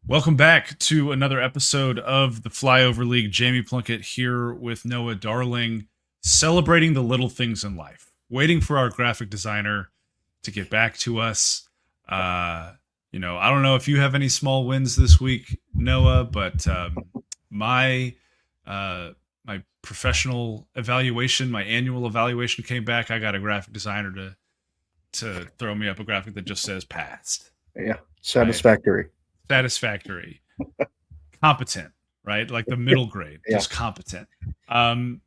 Welcome back to another episode of the Flyover League. Jamie Plunkett here with Noah Darling, celebrating the little things in life, waiting for our graphic designer to get back to us. Uh, I don't know if you have any small wins this week, Noah, but my uh, my professional evaluation, my annual evaluation came back. I got a graphic designer to throw me up a graphic that just says passed. Yeah, I satisfactory. satisfactory, competent, right? Like the middle grade, Yeah, just competent.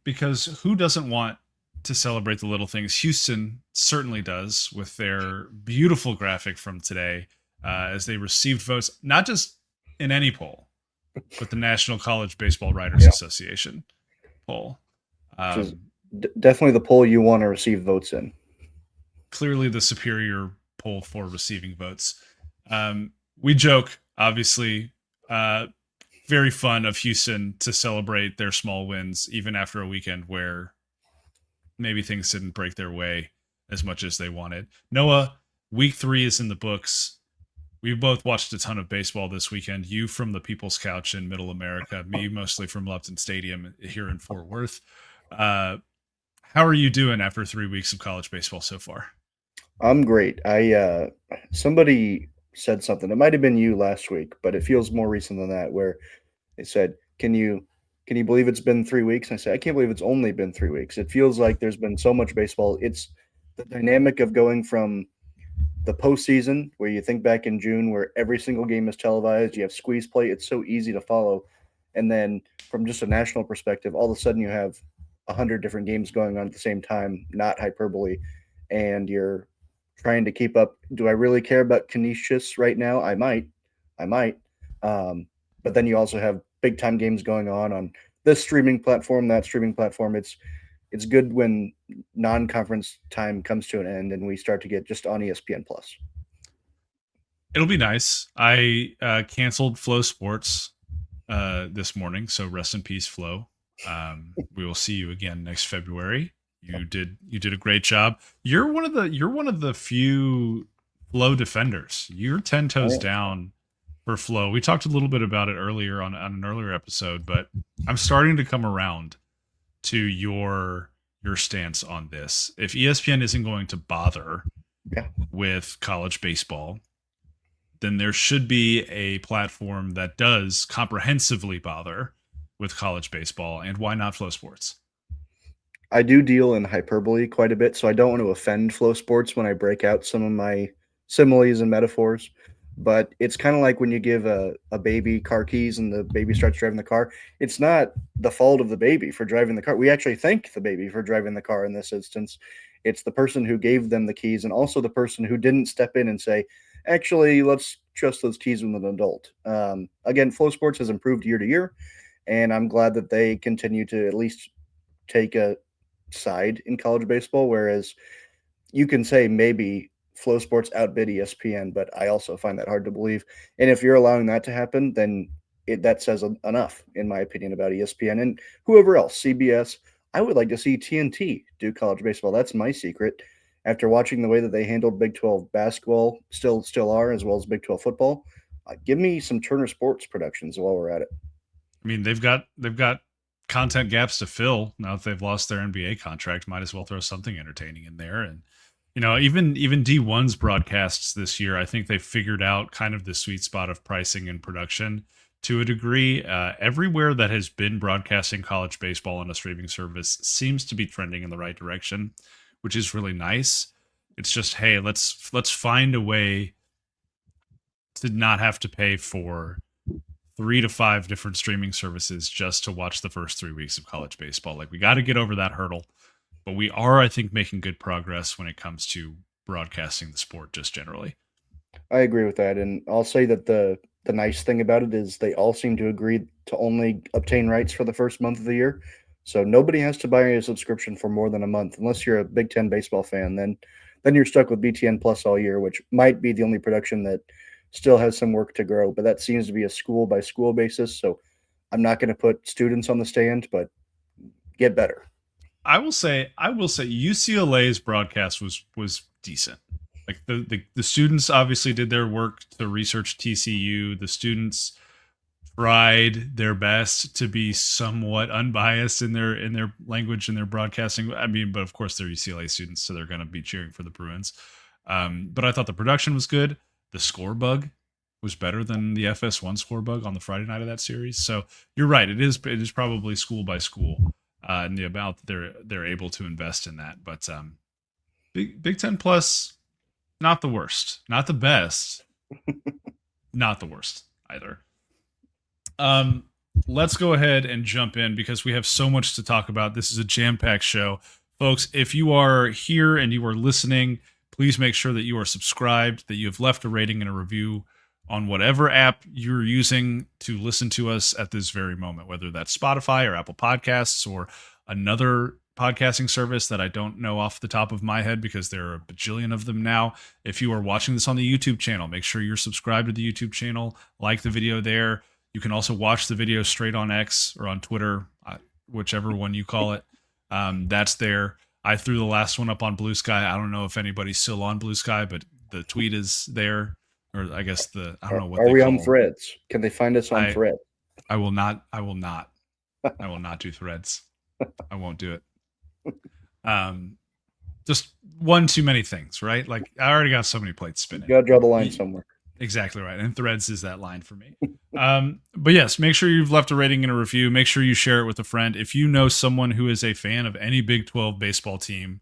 Because who doesn't want to celebrate the little things? Houston certainly does with their beautiful graphic from today as they received votes, not just in any poll, but the National College Baseball Writers yeah, Association poll. which is Um, definitely the poll you want to receive votes in. Clearly the superior poll for receiving votes. We joke, obviously, uh, very fun of Houston to celebrate their small wins, even after a weekend where maybe things didn't break their way as much as they wanted. Noah, week 3 is in the books. We've both watched a ton of baseball this weekend. You from the People's Couch in Middle America, me mostly from Lupton Stadium here in Fort Worth. Uh, how are you doing after 3 weeks of college baseball so far? I'm great. I somebody said something. It might have been you last week, but it feels more recent than that. Where they said, "Can you believe it's been 3 weeks?" And I said, "I can't believe it's only been 3 weeks. It feels like there's been so much baseball. It's the dynamic of going from the postseason, where you think back in June, where every single game is televised. You have squeeze play. It's so easy to follow, and then from just a national perspective, all of a sudden you have 100 different games going on at the same time. Not hyperbole, and you're trying to keep up. Do I really care about Canisius right now? I might. Um, but then you also have big time games going on this streaming platform, that streaming platform. It's good when non-conference time comes to an end and we start to get just on ESPN Plus. It'll be nice. I canceled Flow Sports this morning, so rest in peace, Flow. We will see you again next February. You did a great job. You're one of the few Flow defenders. You're 10 toes Oh, down for Flow. We talked a little bit about it earlier on an earlier episode, but I'm starting to come around to your stance on this. If ESPN isn't going to bother yeah. with college baseball, then there should be a platform that does comprehensively bother with college baseball. And why not Flow Sports? I do deal in hyperbole quite a bit, so I don't want to offend Flow Sports when I break out some of my similes and metaphors. But it's kind of like when you give a baby car keys and the baby starts driving the car. It's not the fault of the baby for driving the car. We actually thank the baby for driving the car in this instance. It's the person who gave them the keys and also the person who didn't step in and say, actually, let's trust those keys with an adult. Again, Flow Sports has improved year to year, and I'm glad that they continue to at least take a side in college baseball, whereas you can say maybe Flow Sports outbid ESPN, but I also find that hard to believe. And if you're allowing that to happen, then that says enough, in my opinion, about ESPN and whoever else, CBS. I would like to see TNT do college baseball. That's my secret. After watching the way that they handled Big 12 basketball, still are, as well as Big 12 football, give me some Turner Sports productions while we're at it. I mean, they've got content gaps to fill now that they've lost their NBA contract. Might as well throw something entertaining in there. And even D1's broadcasts this year, I think they figured out kind of the sweet spot of pricing and production to a degree. Everywhere that has been broadcasting college baseball on a streaming service seems to be trending in the right direction, which is really nice. It's just, hey, let's find a way to not have to pay for 3 to 5 different streaming services just to watch the first 3 weeks of college baseball. Like, we got to get over that hurdle, but we are, I think, making good progress when it comes to broadcasting the sport just generally. I agree with that, and I'll say that the nice thing about it is they all seem to agree to only obtain rights for the first month of the year. So nobody has to buy a subscription for more than a month, unless you're a Big Ten baseball fan. Then you're stuck with BTN Plus all year, which might be the only production that still has some work to grow. But that seems to be a school by school basis. So I'm not going to put students on the stand, but get better. I will say UCLA's broadcast was decent. Like the students obviously did their work to research TCU. The students tried their best to be somewhat unbiased in their language and their broadcasting. I mean, but of course they're UCLA students, so they're going to be cheering for the Bruins. But I thought the production was good. The score bug was better than the FS1 score bug on the Friday night of that series. So you're right. It is probably school by school and the amount that they're able to invest in that. But Big Ten Plus, not the worst, not the best, not the worst either. Um, let's go ahead and jump in because we have so much to talk about. This is a jam-packed show. Folks, if you are here and you are listening, please make sure that you are subscribed, that you have left a rating and a review on whatever app you're using to listen to us at this very moment, whether that's Spotify or Apple Podcasts or another podcasting service that I don't know off the top of my head because there are a bajillion of them now. If you are watching this on the YouTube channel, make sure you're subscribed to the YouTube channel, like the video there. You can also watch the video straight on X or on Twitter, whichever one you call it. That's there. I threw the last one up on Blue Sky. I don't know if anybody's still on Blue Sky, but the tweet is there. Or I guess I don't know what are they we call on Threads? Can they find us on I, Thread? I will not. I will not. I will not do Threads. I won't do it. Just one too many things, right? Like I already got so many plates spinning. You gotta draw the line somewhere. Exactly right. And Threads is that line for me. But yes, make sure you've left a rating and a review. Make sure you share it with a friend. If you know someone who is a fan of any Big 12 baseball team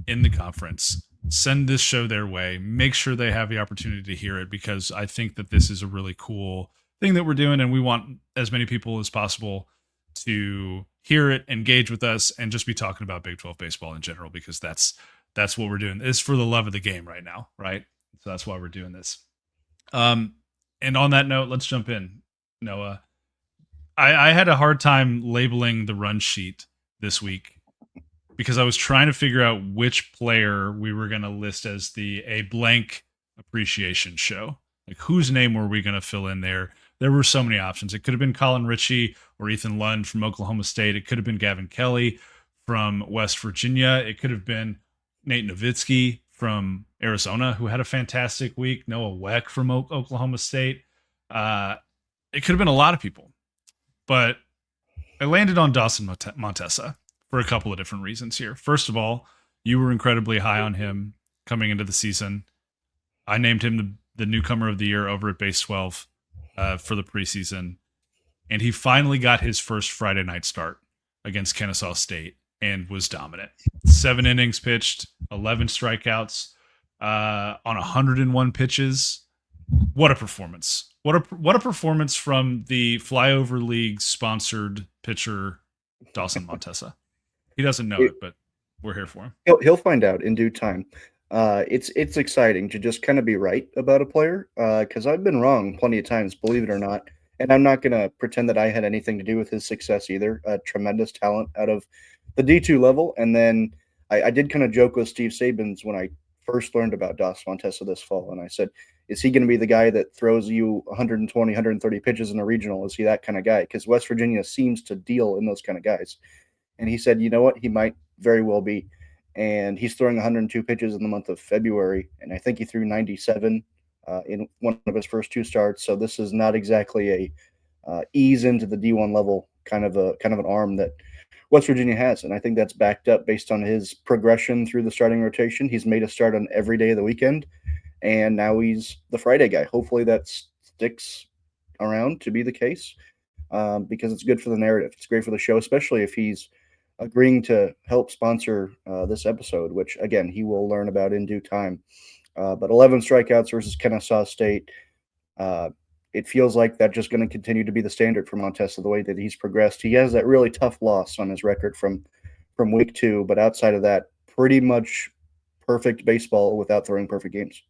in the conference, send this show their way. Make sure they have the opportunity to hear it because I think that this is a really cool thing that we're doing. And we want as many people as possible to hear it, engage with us, and just be talking about Big 12 baseball in general because that's what we're doing. It's for the love of the game right now, right? So that's why we're doing this. And on that note, let's jump in. Noah, I had a hard time labeling the run sheet this week because I was trying to figure out which player we were going to list as a blank appreciation show. Like whose name were we going to fill in there? There were so many options. It could have been Colin Ritchie or Ethan Lund from Oklahoma State. It could have been Gavin Kelly from West Virginia. It could have been Nate Nowitzki from Arizona, who had a fantastic week. Noah Weck from Oklahoma State. It could have been a lot of people, but I landed on Dawson Montesa for a couple of different reasons here. First of all, you were incredibly high on him coming into the season. I named him the newcomer of the year over at Base 12 for the preseason, and he finally got his first Friday night start against Kennesaw State and was dominant. 7 innings pitched, 11 strikeouts on 101 pitches. What a performance. What a performance from the Flyover League sponsored pitcher Dawson Montesa. He doesn't know it, but we're here for him. He'll find out in due time. It's exciting to just kind of be right about a player because I've been wrong plenty of times, believe it or not. And I'm not going to pretend that I had anything to do with his success either. Tremendous talent out of the D2 level. And then I did kind of joke with Steve Sabins when I first learned about Dawson Montesa this fall. And I said, is he going to be the guy that throws you 120, 130 pitches in a regional? Is he that kind of guy? Because West Virginia seems to deal in those kind of guys. And he said, you know what? He might very well be. And he's throwing 102 pitches in the month of February. And I think he threw 97 in one of his first 2 starts. So this is not exactly a ease into the D1 level kind of an arm that West Virginia has. And I think that's backed up based on his progression through the starting rotation. He's made a start on every day of the weekend. And now he's the Friday guy. Hopefully that sticks around to be the case because it's good for the narrative. It's great for the show, especially if he's agreeing to help sponsor this episode, which, again, he will learn about in due time. But 11 strikeouts versus Kennesaw State, it feels like that's just going to continue to be the standard for Montesa the way that he's progressed. He has that really tough loss on his record from week 2, but outside of that, pretty much perfect baseball without throwing perfect games.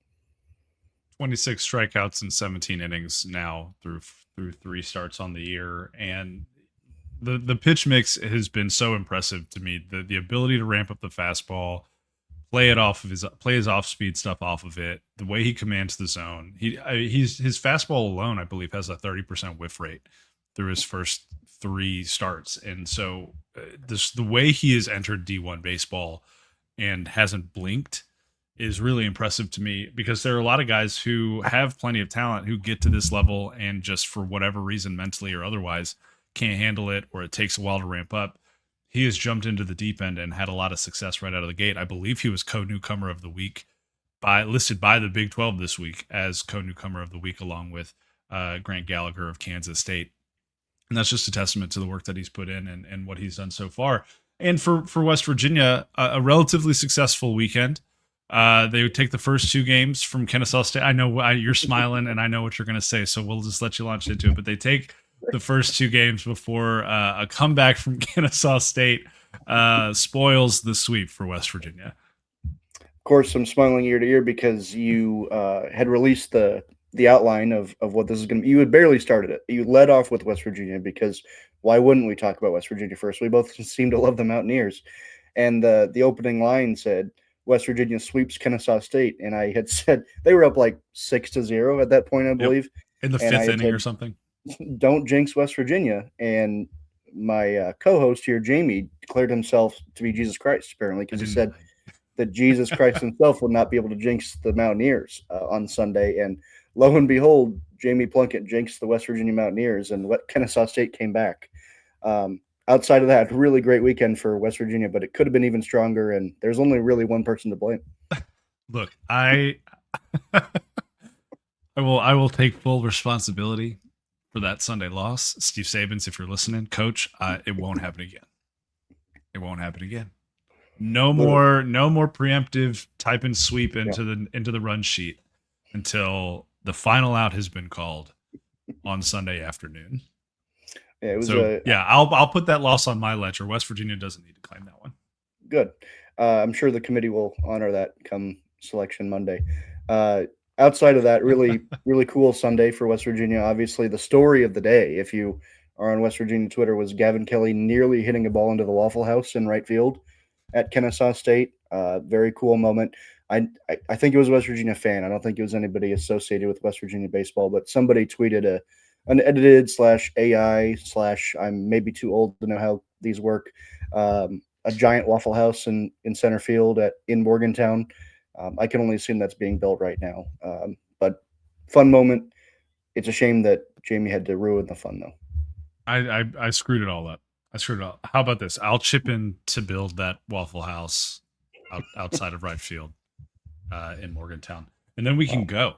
26 strikeouts in 17 innings now through 3 starts on the year, and the pitch mix has been so impressive to me. The ability to ramp up the fastball, play his off speed stuff off of it, the way he commands the zone. His fastball alone, I believe, has a 30% whiff rate through his first 3 starts, and so the way he has entered D1 baseball and hasn't blinked is really impressive to me, because there are a lot of guys who have plenty of talent who get to this level and just for whatever reason, mentally or otherwise, can't handle it, or it takes a while to ramp up. He has jumped into the deep end and had a lot of success right out of the gate. I believe he was co-newcomer of the week, listed by the Big 12 this week as co-newcomer of the week, along with Grant Gallagher of Kansas State. And that's just a testament to the work that he's put in and what he's done so far. And for West Virginia, a relatively successful weekend. They would take the first two games from Kennesaw State. I know you're smiling, and I know what you're going to say, so we'll just let you launch into it. But they take the first two games before a comeback from Kennesaw State spoils the sweep for West Virginia. Of course, I'm smiling ear to ear because you had released the outline of what this is going to be. You had barely started it. You led off with West Virginia because why wouldn't we talk about West Virginia first? We both seem to love the Mountaineers. And the opening line said, West Virginia sweeps Kennesaw State. And I had said they were up like 6-0 at that point, I believe. In the fifth inning or something. Don't jinx West Virginia. And my co-host here, Jamie, declared himself to be Jesus Christ, apparently, because he said that Jesus Christ himself would not be able to jinx the Mountaineers on Sunday. And lo and behold, Jamie Plunkett jinxed the West Virginia Mountaineers, and Kennesaw State came back. Outside of that, really great weekend for West Virginia, but it could have been even stronger, and there's only really one person to blame. Look, I will take full responsibility for that Sunday loss. Steve Sabins, if you're listening, coach, it won't happen again. It won't happen again. No more preemptive type and sweep into the run sheet until the final out has been called on Sunday afternoon. Yeah, it was I'll put that loss on my ledger. West Virginia doesn't need to claim that one. Good. I'm sure the committee will honor that come selection Monday. Outside of that, really, really cool Sunday for West Virginia. Obviously, the story of the day, if you are on West Virginia Twitter, was Gavin Kelly nearly hitting a ball into the Waffle House in right field at Kennesaw State. Very cool moment. I think it was a West Virginia fan. I don't think it was anybody associated with West Virginia baseball, but somebody tweeted an edited /AI/ I'm maybe too old to know how these work. A giant Waffle House in center field in Morgantown. I can only assume that's being built right now. But fun moment. It's a shame that Jamie had to ruin the fun, though. I screwed it all up. How about this? I'll chip in to build that Waffle House outside of right field in Morgantown, and then we can go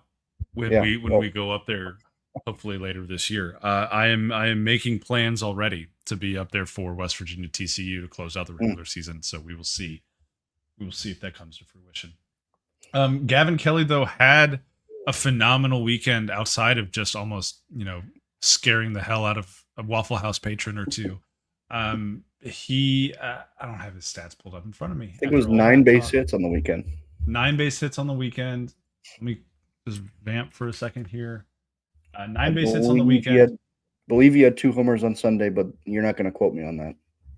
when we go up there. Hopefully later this year. I am making plans already to be up there for West Virginia TCU to close out the regular season. So we will see. We will see if that comes to fruition. Gavin Kelly, though, had a phenomenal weekend outside of just almost, scaring the hell out of a Waffle House patron or two. I don't have his stats pulled up in front of me. I think it was 9 base hits on the weekend. 9 base hits on the weekend. Let me just vamp for a second here. 9 base hits on the weekend. I believe he had 2 homers on Sunday, but you're not going to quote me on that.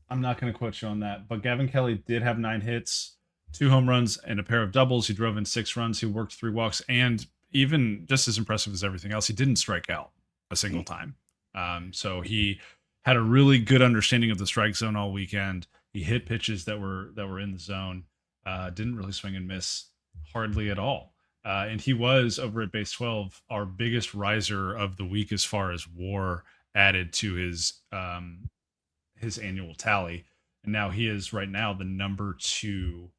I'm not going to quote you on that. But Gavin Kelly did have 9 hits, 2 home runs, and a pair of doubles. He drove in 6 runs. He worked 3 walks. And even just as impressive as everything else, he didn't strike out a single time. So he had a really good understanding of the strike zone all weekend. He hit pitches that were in the zone. Didn't really swing and miss hardly at all. And he was, over at base 12, our biggest riser of the week as far as WAR added to his annual tally. And now he is right now the number 2.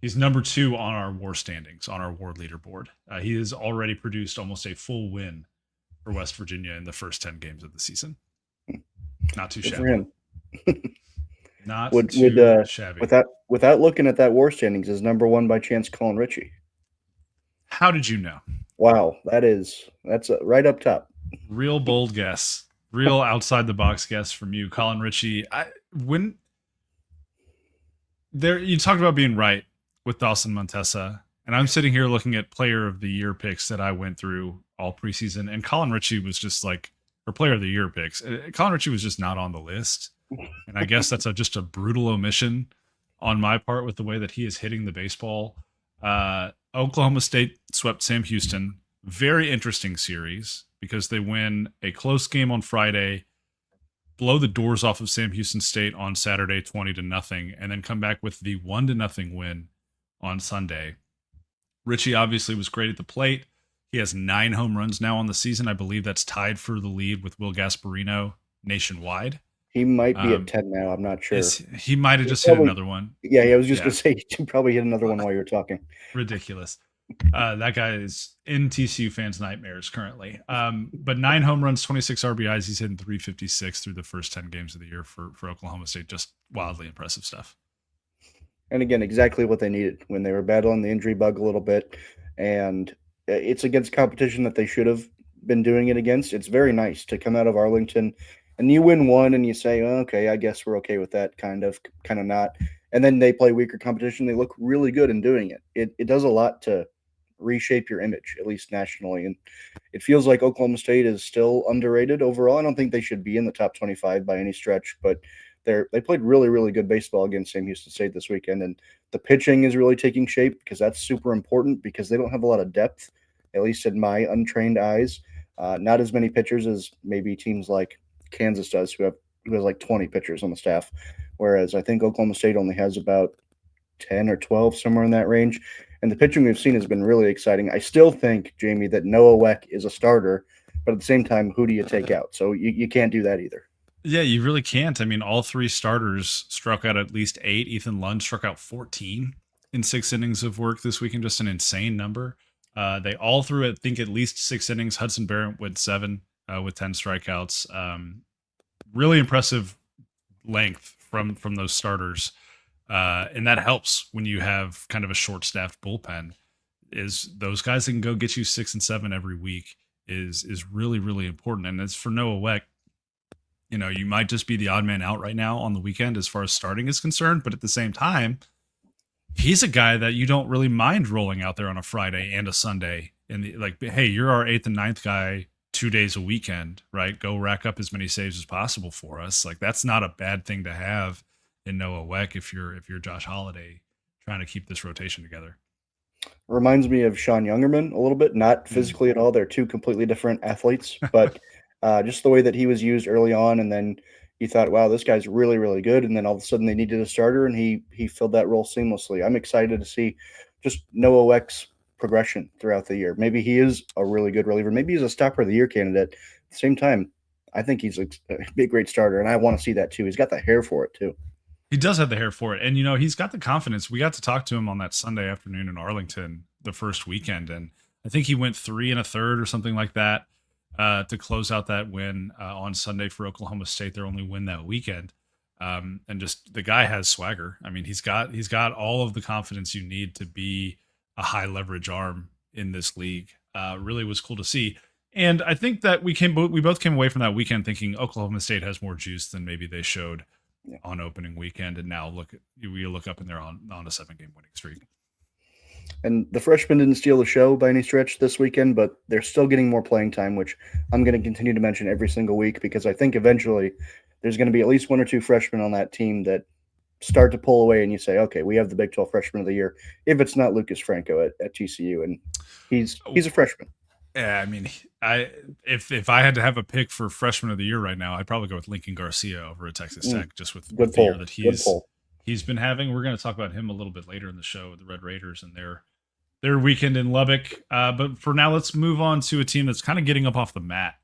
He's number 2 on our WAR standings, on our WAR leaderboard. He has already produced almost a full win for West Virginia in the first 10 games of the season. Not too shabby. Not too shabby. Without looking at that WAR standings, is number 1 by chance Colin Ritchie? How did you know? Wow, that's right up top. Real bold guess. Real outside the box guess from you, Colin Ritchie. You talked about being right with Dawson Montesa, and I'm sitting here looking at player of the year picks that I went through all preseason, and Colin Ritchie was just like, for player of the year picks, Colin Ritchie was just not on the list. And I guess that's just a brutal omission on my part with the way that he is hitting the baseball. Oklahoma State swept Sam Houston. Very interesting series because they win a close game on Friday, blow the doors off of Sam Houston State on Saturday 20-0, and then come back with the 1-0 win on Sunday. Richie obviously was great at the plate. He has 9 home runs now on the season. I believe that's tied for the lead with Will Gasparino nationwide. He might be at Um, 10 now. I'm not sure. he might have He just hit probably, another one. yeah, I was just gonna Yeah, say he probably hit another one while you were talking. ridiculous. That guy is in TCU fans' nightmares currently. But 9 home runs, 26 RBIs. He's hitting 356 through the first 10 games of the year for Oklahoma State. Just wildly impressive stuff. And again, exactly what they needed when they were battling the injury bug a little bit. And it's against competition that they should have been doing it against. It's very nice to come out of Arlington and you win one and you say, oh, okay, I guess we're okay with that, kind of not. And then they play weaker competition. They look really good in doing it. It does a lot to reshape your image, at least nationally. And it feels like Oklahoma State is still underrated overall. I don't think they should be in the top 25 by any stretch, but they played really, really good baseball against Sam Houston State this weekend. And the pitching is really taking shape because that's super important because they don't have a lot of depth, at least in my untrained eyes. Not as many pitchers as maybe teams like Kansas does, who has like 20 pitchers on the staff, whereas I think Oklahoma State only has about 10 or 12, somewhere in that range. And the pitching we've seen has been really exciting. I still think, Jamie, that Noah Weck is a starter, but at the same time, who do you take out? So you can't do that either. Yeah, you really can't. I mean, all three starters struck out at least 8. Ethan Lund struck out 14 in 6 innings of work this weekend, just an insane number. They all threw, I think, at least 6 innings. Hudson Barrett went 7 with 10 strikeouts. Really impressive length from those starters, and that helps when you have kind of a short-staffed bullpen. Is those guys that can go get you 6 and 7 every week is really, really important. And as for Noah Weck, you might just be the odd man out right now on the weekend as far as starting is concerned, but at the same time, he's a guy that you don't really mind rolling out there on a Friday and a Sunday. And like, hey, you're our eighth and ninth guy 2 days a weekend, right? Go rack up as many saves as possible for us. Like, that's not a bad thing to have in Noah Weck if you're Josh Holiday trying to keep this rotation together. Reminds me of Sean Youngerman a little bit, not Mm. physically at all. They're two completely different athletes, but just the way that he was used early on, and then you thought, wow, this guy's really, really good. And then all of a sudden they needed a starter, and he filled that role seamlessly. I'm excited to see just Noah Weck's progression throughout the year. Maybe he is a really good reliever. Maybe he's a stopper of the year candidate. At the same time, I think he's a big, great starter, and I want to see that too. He's got the hair for it too. He does have the hair for it. And, he's got the confidence. We got to talk to him on that Sunday afternoon in Arlington the first weekend. And I think he went 3 1/3 or something like that to close out that win on Sunday for Oklahoma State, their only win that weekend. And just the guy has swagger. I mean, he's got all of the confidence you need to be a high leverage arm in this league. Really was cool to see. And I think that we both came away from that weekend thinking Oklahoma State has more juice than maybe they showed Yeah. on opening weekend. And now we look up and they're on a 7-game winning streak. And the freshmen didn't steal the show by any stretch this weekend, but they're still getting more playing time, which I'm going to continue to mention every single week because I think eventually there's going to be at least 1 or 2 freshmen on that team that start to pull away and you say, okay, we have the Big 12 freshman of the year. If it's not Lucas Franco at TCU, and he's a freshman. Yeah, I mean, if I had to have a pick for freshman of the year right now, I'd probably go with Lincoln Garcia over at Texas Tech, just with Good the year pull. that Good pull. he's been having. We're going to talk about him a little bit later in the show, the Red Raiders and their weekend in Lubbock. But for now, let's move on to a team that's kind of getting up off the mat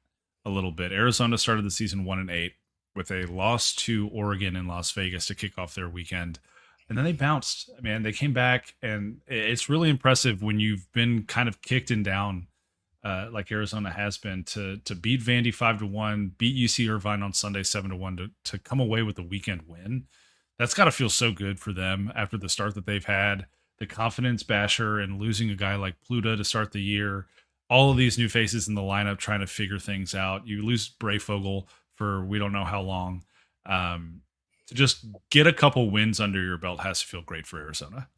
a little bit. Arizona started the season 1-8 with a loss to Oregon in Las Vegas to kick off their weekend. And then they bounced. Man, they came back, and it's really impressive when you've been kind of kicked and down like Arizona has been to beat Vandy 5-1, beat UC Irvine on Sunday 7-1 to come away with a weekend win. That's got to feel so good for them after the start that they've had, the confidence basher and losing a guy like Pluta to start the year. All of these new faces in the lineup trying to figure things out. You lose Brayfogle for we don't know how long. To just get a couple wins under your belt has to feel great for Arizona.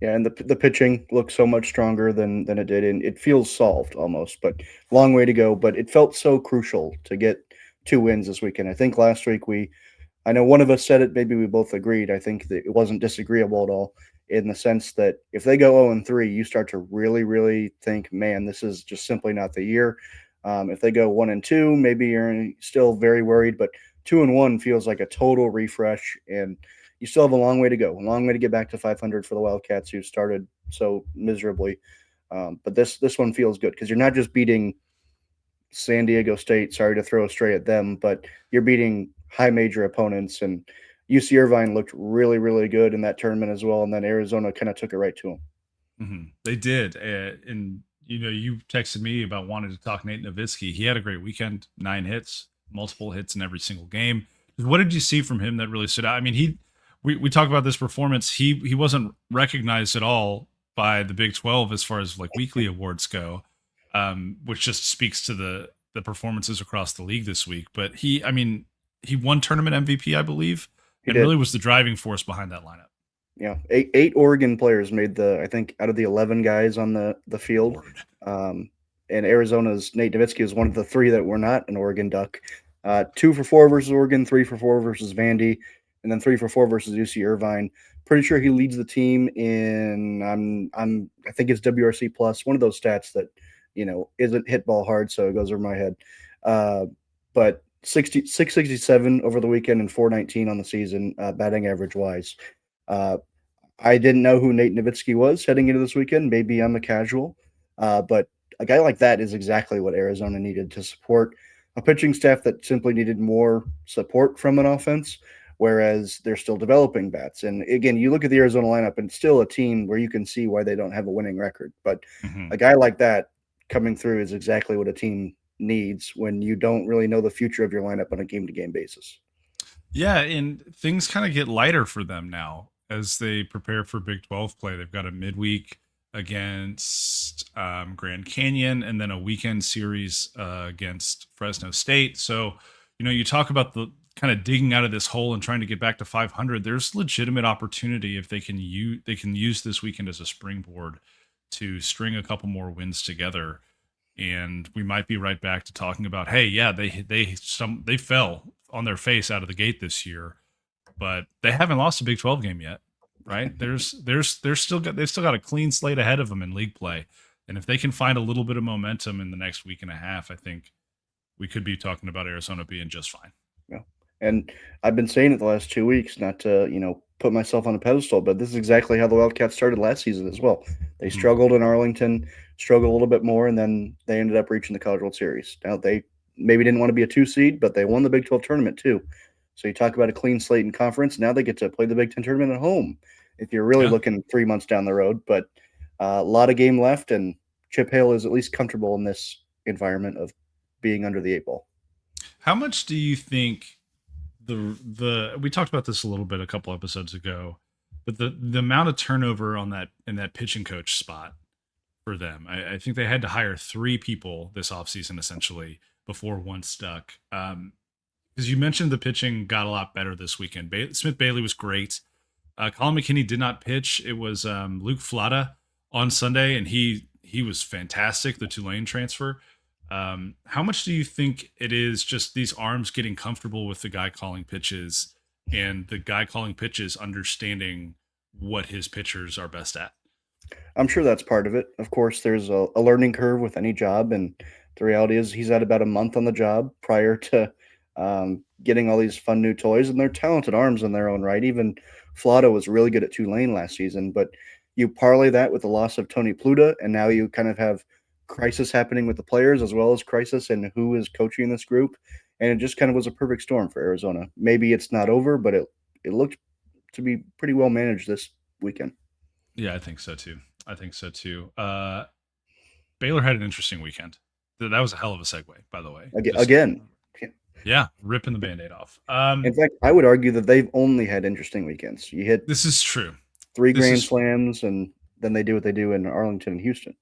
Yeah, and the pitching looks so much stronger than it did, and it feels solved almost. But long way to go. But it felt so crucial to get 2 wins this weekend. I think last week I know one of us said it, maybe we both agreed. I think that it wasn't disagreeable at all in the sense that if they go 0-3, you start to really, really think, man, this is just simply not the year. If they go 1-2, maybe you're still very worried, but 2-1 feels like a total refresh. And you still have a long way to go, a long way to get back to 500 for the Wildcats, who started so miserably. But this one feels good because you're not just beating San Diego State. Sorry to throw straight at them, but you're beating high major opponents. And UC Irvine looked really, really good in that tournament as well. And then Arizona kind of took it right to them. They did. And, you texted me about wanting to talk Nate Nowitzki. He had a great weekend, 9 hits, multiple hits in every single game. What did you see from him that really stood out? I mean, we talk about this performance. He wasn't recognized at all by the Big 12 as far as like weekly awards go, which just speaks to the performances across the league this week. But he won tournament MVP, I believe, and really was the driving force behind that lineup. Yeah, eight Oregon players made I think out of the 11 guys on the field. And Arizona's Nate Nowitzki is one of the 3 that were not an Oregon Duck. 2 for 4 versus Oregon, 3 for 4 versus Vandy, and then 3 for 4 versus UC Irvine. Pretty sure he leads the team in I think it's WRC plus, one of those stats that isn't hit ball hard, so it goes over my head. But 667 over the weekend and 419 on the season, batting average wise. I didn't know who Nate Nowitzki was heading into this weekend. Maybe I'm a casual, but a guy like that is exactly what Arizona needed to support a pitching staff that simply needed more support from an offense, whereas they're still developing bats. And again, you look at the Arizona lineup and it's still a team where you can see why they don't have a winning record. But a guy like that coming through is exactly what a team needs when you don't really know the future of your lineup on a game-to-game basis. Yeah, and things kind of get lighter for them now as they prepare for Big 12 play. They've got a midweek against Grand Canyon and then a weekend series against Fresno State. So, you talk about the kind of digging out of this hole and trying to get back to 500. There's legitimate opportunity if they can use this weekend as a springboard to string a couple more wins together. And we might be right back to talking about, hey, yeah, they fell on their face out of the gate this year, but they haven't lost a Big 12 game yet, right? They've still got a clean slate ahead of them in league play, and if they can find a little bit of momentum in the next week and a half, I think we could be talking about Arizona being just fine. Yeah, and I've been saying it the last 2 weeks, not to put myself on a pedestal, but this is exactly how the Wildcats started last season as well. They struggled in Arlington, struggled a little bit more, and then they ended up reaching the College World Series. Now they maybe didn't want to be a 2 seed, but they won the Big 12 tournament too. So you talk about a clean slate in conference. Now they get to play the Big 10 tournament at home if you're really looking 3 months down the road. But a lot of game left, and Chip Hale is at least comfortable in this environment of being under the 8 ball. How much do you think we talked about this a little bit a couple episodes ago, but the amount of turnover in that pitching coach spot for them, I think they had to hire 3 people this offseason essentially before one stuck. Because you mentioned the pitching got a lot better this weekend. Smith Bailey was great. Colin McKinney did not pitch. It was Luke Flata on Sunday, and he was fantastic, the Tulane transfer. How much do you think it is just these arms getting comfortable with the guy calling pitches and the guy calling pitches understanding what his pitchers are best at? I'm sure that's part of it. Of course, there's a learning curve with any job, and the reality is he's had about a month on the job prior to getting all these fun new toys, and they're talented arms in their own right. Even Flotto was really good at Tulane last season, but you parlay that with the loss of Tony Pluta, and now you kind of have crisis happening with the players as well as crisis in who is coaching this group, and it just kind of was a perfect storm for Arizona. Maybe it's not over, but it looked to be pretty well managed this weekend. Yeah, I think so too. Baylor had an interesting weekend. That was a hell of a segue, by the way. Again. Yeah, ripping the Band-Aid off. In fact, I would argue that they've only had interesting weekends. You hit this is true. 3 Grand Slams, and then they do what they do in Arlington and Houston.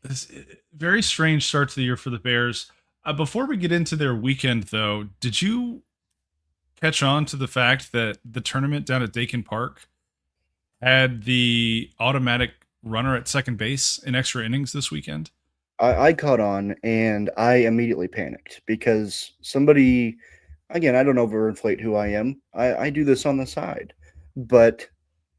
This very strange start to the year for the Bears. Before we get into their weekend, though, did you catch on to the fact that the tournament down at Dakin Park had the automatic runner at second base in extra innings this weekend? I caught on, and I immediately panicked because somebody, again, I don't overinflate who I am. I do this on the side. But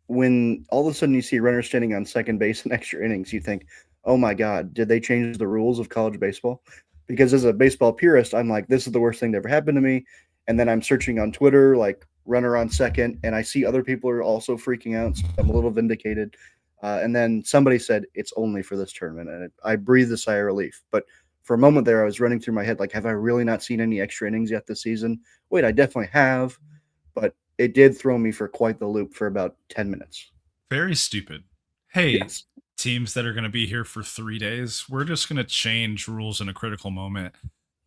when all of a sudden you see a runner standing on second base in extra innings, you think, oh my God, did they change the rules of college baseball? Because as a baseball purist, I'm like, this is the worst thing that ever happened to me. And then I'm searching on Twitter, like runner on second, and I see other people are also freaking out. So I'm a little vindicated. And then somebody said it's only for this tournament, and I breathed a sigh of relief. But for a moment there, I was running through my head like, have I really not seen any extra innings yet this season? Wait, I definitely have, but it did throw me for quite the loop for about 10 minutes. Very stupid. Hey, Yes. teams that are going to be here for 3 days, we're just going to change rules in a critical moment.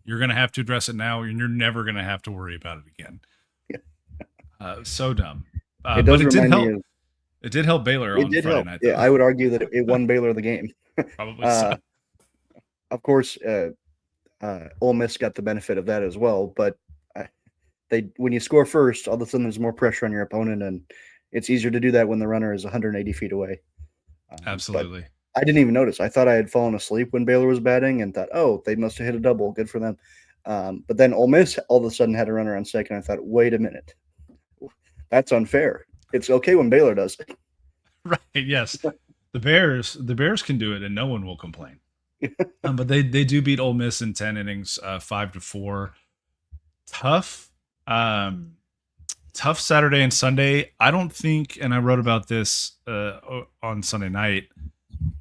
You're going to have to address it now, and you're never going to have to worry about it again. Yeah. So dumb. It But does it did remind me help. of It did help Baylor it on did Friday help. night, Yeah, though. I would argue that it won Baylor the game. Probably so. uh, of course, Ole Miss got the benefit of that as well, but they when you score first, all of a sudden there's more pressure on your opponent, and it's easier to do that when the runner is 180 feet away. But Absolutely. I didn't even notice. I thought I had fallen asleep when Baylor was batting and thought, oh, they must have hit a double. Good for them. But then Ole Miss all of a sudden had a runner on second. I thought, wait a minute, that's unfair. It's okay when Baylor does it. Right. Yes. The Bears can do it, and no one will complain. But they do beat Ole Miss in 10 innings, 5-4. Tough. Um, Tough Saturday and Sunday. I don't think, and I wrote about this on Sunday night.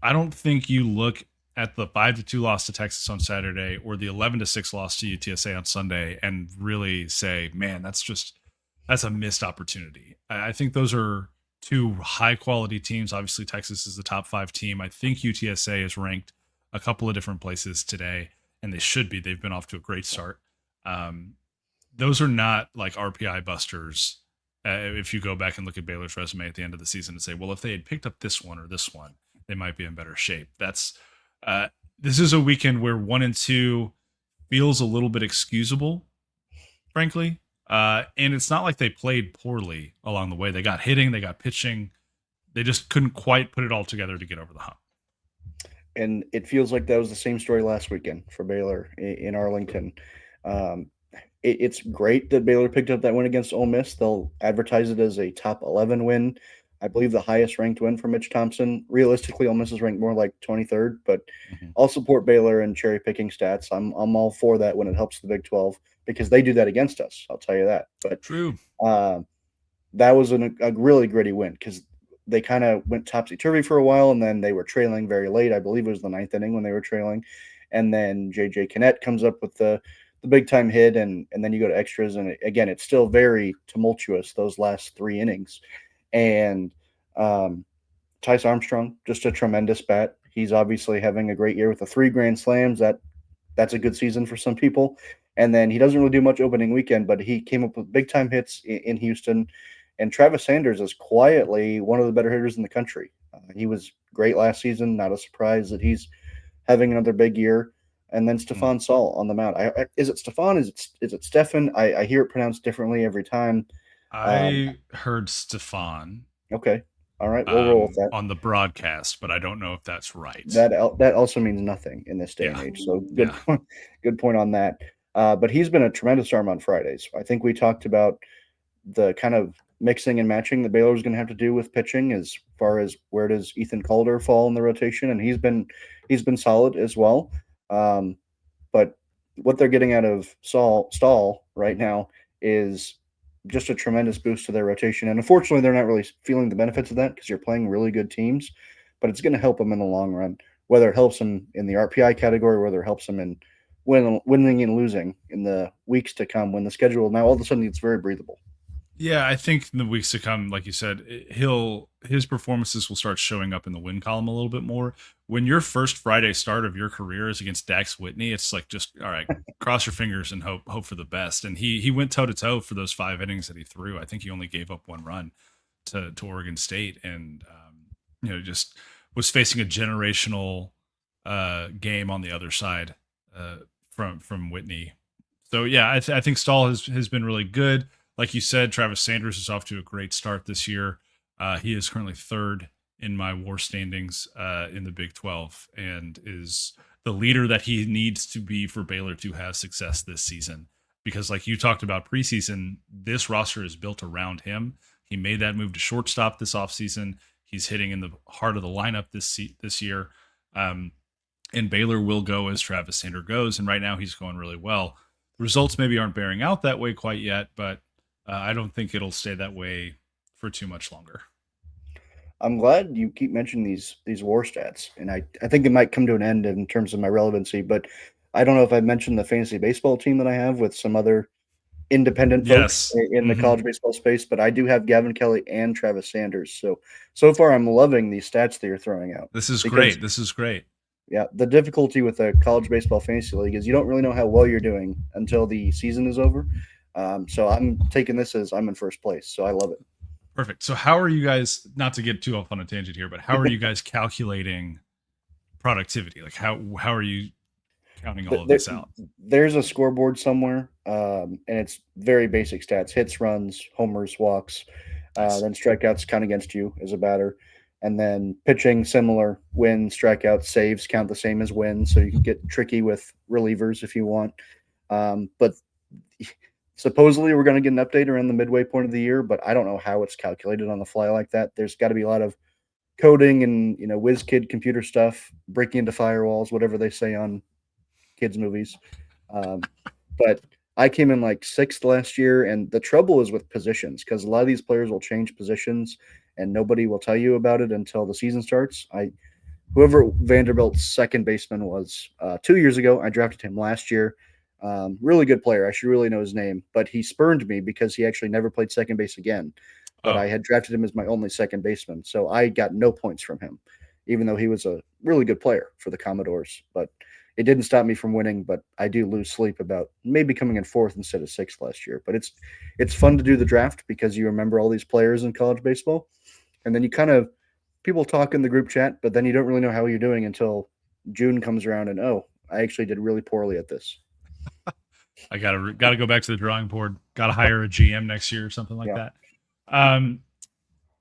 I don't think you look at the 5-2 loss to Texas on Saturday or the 11-6 loss to UTSA on Sunday and really say, man, that's a missed opportunity. I think those are two high quality teams. Obviously, Texas is the top 5 team. I think UTSA is ranked a couple of different places today, and they should be. They've been off to a great start. Um, those are not like RPI busters. If you go back and look at Baylor's resume at the end of the season and say, well, if they had picked up this one or this one, they might be in better shape. Uh, this is a weekend where 1 and 2 feels a little bit excusable, frankly. And it's not like they played poorly along the way. They got hitting, they got pitching. They just couldn't quite put it all together to get over the hump. And it feels like that was the same story last weekend for Baylor in Arlington. Um, it's great that Baylor picked up that win against Ole Miss. They'll advertise it as a top 11 win. I believe the highest ranked win for Mitch Thompson. Realistically, Ole Miss is ranked more like 23rd, but Mhm. I'll support Baylor and cherry picking stats. I'm all for that when it helps the Big 12 because they do that against us. I'll tell you that. But True. uh, that was a really gritty win because they kind of went topsy turvy for a while, and then they were trailing very late. I believe it was the ninth inning when they were trailing, and then JJ Kinnett comes up with the big time hit, and then you go to extras, and again, it's still very tumultuous those last 3 innings, and Tice Armstrong, just a tremendous bat. He's obviously having a great year with the 3 grand slams. That's a good season for some people. And then he doesn't really do much opening weekend, but he came up with big time hits in Houston. And Travis Sanders is quietly one of the better hitters in the country. He was great last season. Not a surprise that he's having another big year. And then Mm. Stefan Saul on the mound. Is it Stefan? Is it Stefan? I hear it pronounced differently every time. Um, I heard Stefan okay, all right, we'll roll with that. on the broadcast, but I don't know if that's right. That also means nothing in this day and Yeah. age. So good Yeah. point. Good point on that. But he's been a tremendous arm on Fridays. I think we talked about the kind of mixing and matching that Baylor's going to have to do with pitching as far as where does Ethan Calder fall in the rotation, and he's been solid as well. Um, but what they're getting out of Stahl right now is just a tremendous boost to their rotation. And unfortunately, they're not really feeling the benefits of that because you're playing really good teams. But it's going to help them in the long run, whether it helps them in the RPI category, whether it helps them in winning and losing in the weeks to come when the schedule now all of a sudden it's very breathable. Yeah, I think in the weeks to come, like you said, his performances will start showing up in the win column a little bit more. When your first Friday start of your career is against Dax Whitney, it's like just all right, cross your fingers and hope for the best. And he went toe to toe for those 5 innings that he threw. I think he only gave up 1 run to Oregon State, and just was facing a generational game on the other side from Whitney. So yeah, I think Stahl has been really good. Like you said, Travis Sanders is off to a great start this year. He is currently third in my WAR standings in the Big 12 and is the leader that he needs to be for Baylor to have success this season. Because, like you talked about preseason, this roster is built around him. He made that move to shortstop this offseason. He's hitting in the heart of the lineup this year. And Baylor will go as Travis Sanders goes. And right now he's going really well. results maybe aren't bearing out that way quite yet, but I don't think it'll stay that way for too much longer. I'm glad you keep mentioning these war stats, and I think it might come to an end in terms of my relevancy. But I don't know if I mentioned the fantasy baseball team that I have with some other independent folks Yes. in the Hmm. college baseball space, but I do have Gavin Kelly and Travis Sanders. So far, I'm loving these stats that you're throwing out This is because great. This is great. yeah, the difficulty with a college baseball fantasy league is you don't really know how well you're doing until the season is over. So I'm taking this as I'm in first place, so I love Perfect. So how are you guys, not to get too off on a tangent here, but how are you it. guys calculating productivity? Like how are you counting all of there, this out? there's a scoreboard somewhere, and it's very basic stats: hits, runs, homers, walks. Nice. Then strikeouts count against you as a batter, and then pitching similar: wins, strikeouts, saves count the same as wins. So you can get tricky with relievers if you want. But supposedly we're going to get an update around the midway point of the year, but I don't know how it's calculated on the fly like that. There's got to be a lot of coding and whiz kid computer stuff, breaking into firewalls, whatever they say on kids movies. Um, but I came in like sixth last year, and the trouble is with positions because a lot of these players will change positions, and nobody will tell you about it until the season starts. I Whoever Vanderbilt's second baseman was 2 years ago, I drafted him last year. Really good player. I should really know his name, but he spurned me because he actually never played second base again. But I Oh, had drafted him as my only second baseman, so I got no points from him, even though he was a really good player for the Commodores. But it didn't stop me from winning. But I do lose sleep about maybe coming in fourth instead of sixth last year. But it's fun to do the draft because you remember all these players in college baseball, and then you kind of people talk in the group chat, but then you don't really know how you're doing until June comes around and oh, I actually did really poorly at this. I gotta go back to the drawing board. Gotta hire a GM next year or something like Yeah. that. Um,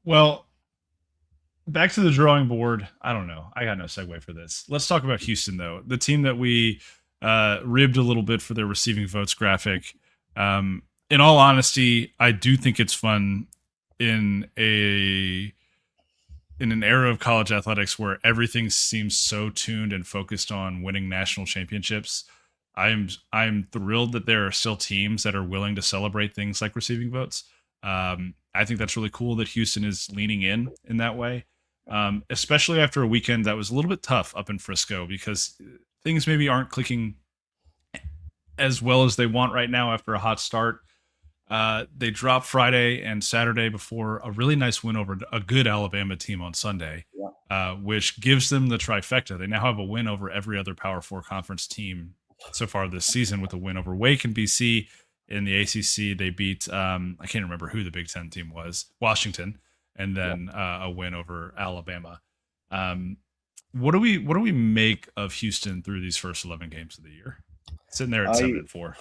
well, back to the drawing board. I don't know. I got no segue for this. Let's talk about Houston though, the team that we ribbed a little bit for their receiving votes graphic. In all honesty, I do think it's fun in a in an era of college athletics where everything seems so tuned and focused on winning national championships. I'm thrilled that there are still teams that are willing to celebrate things like receiving votes. I think that's really cool that Houston is leaning in that way, especially after a weekend that was a little bit tough up in Frisco because things maybe aren't clicking as well as they want right now after a hot start. They dropped Friday and Saturday before a really nice win over a good Alabama team on Sunday, Yeah. which gives them the trifecta. They now have a win over every other Power Four conference team so far this season, with a win over Wake and BC. In the ACC, they beat I can't remember who the Big Ten team was, Washington, and Yeah. then a win over Alabama. Um, what do we make of Houston through these first 11 games of the year? Sitting there at seven I and four.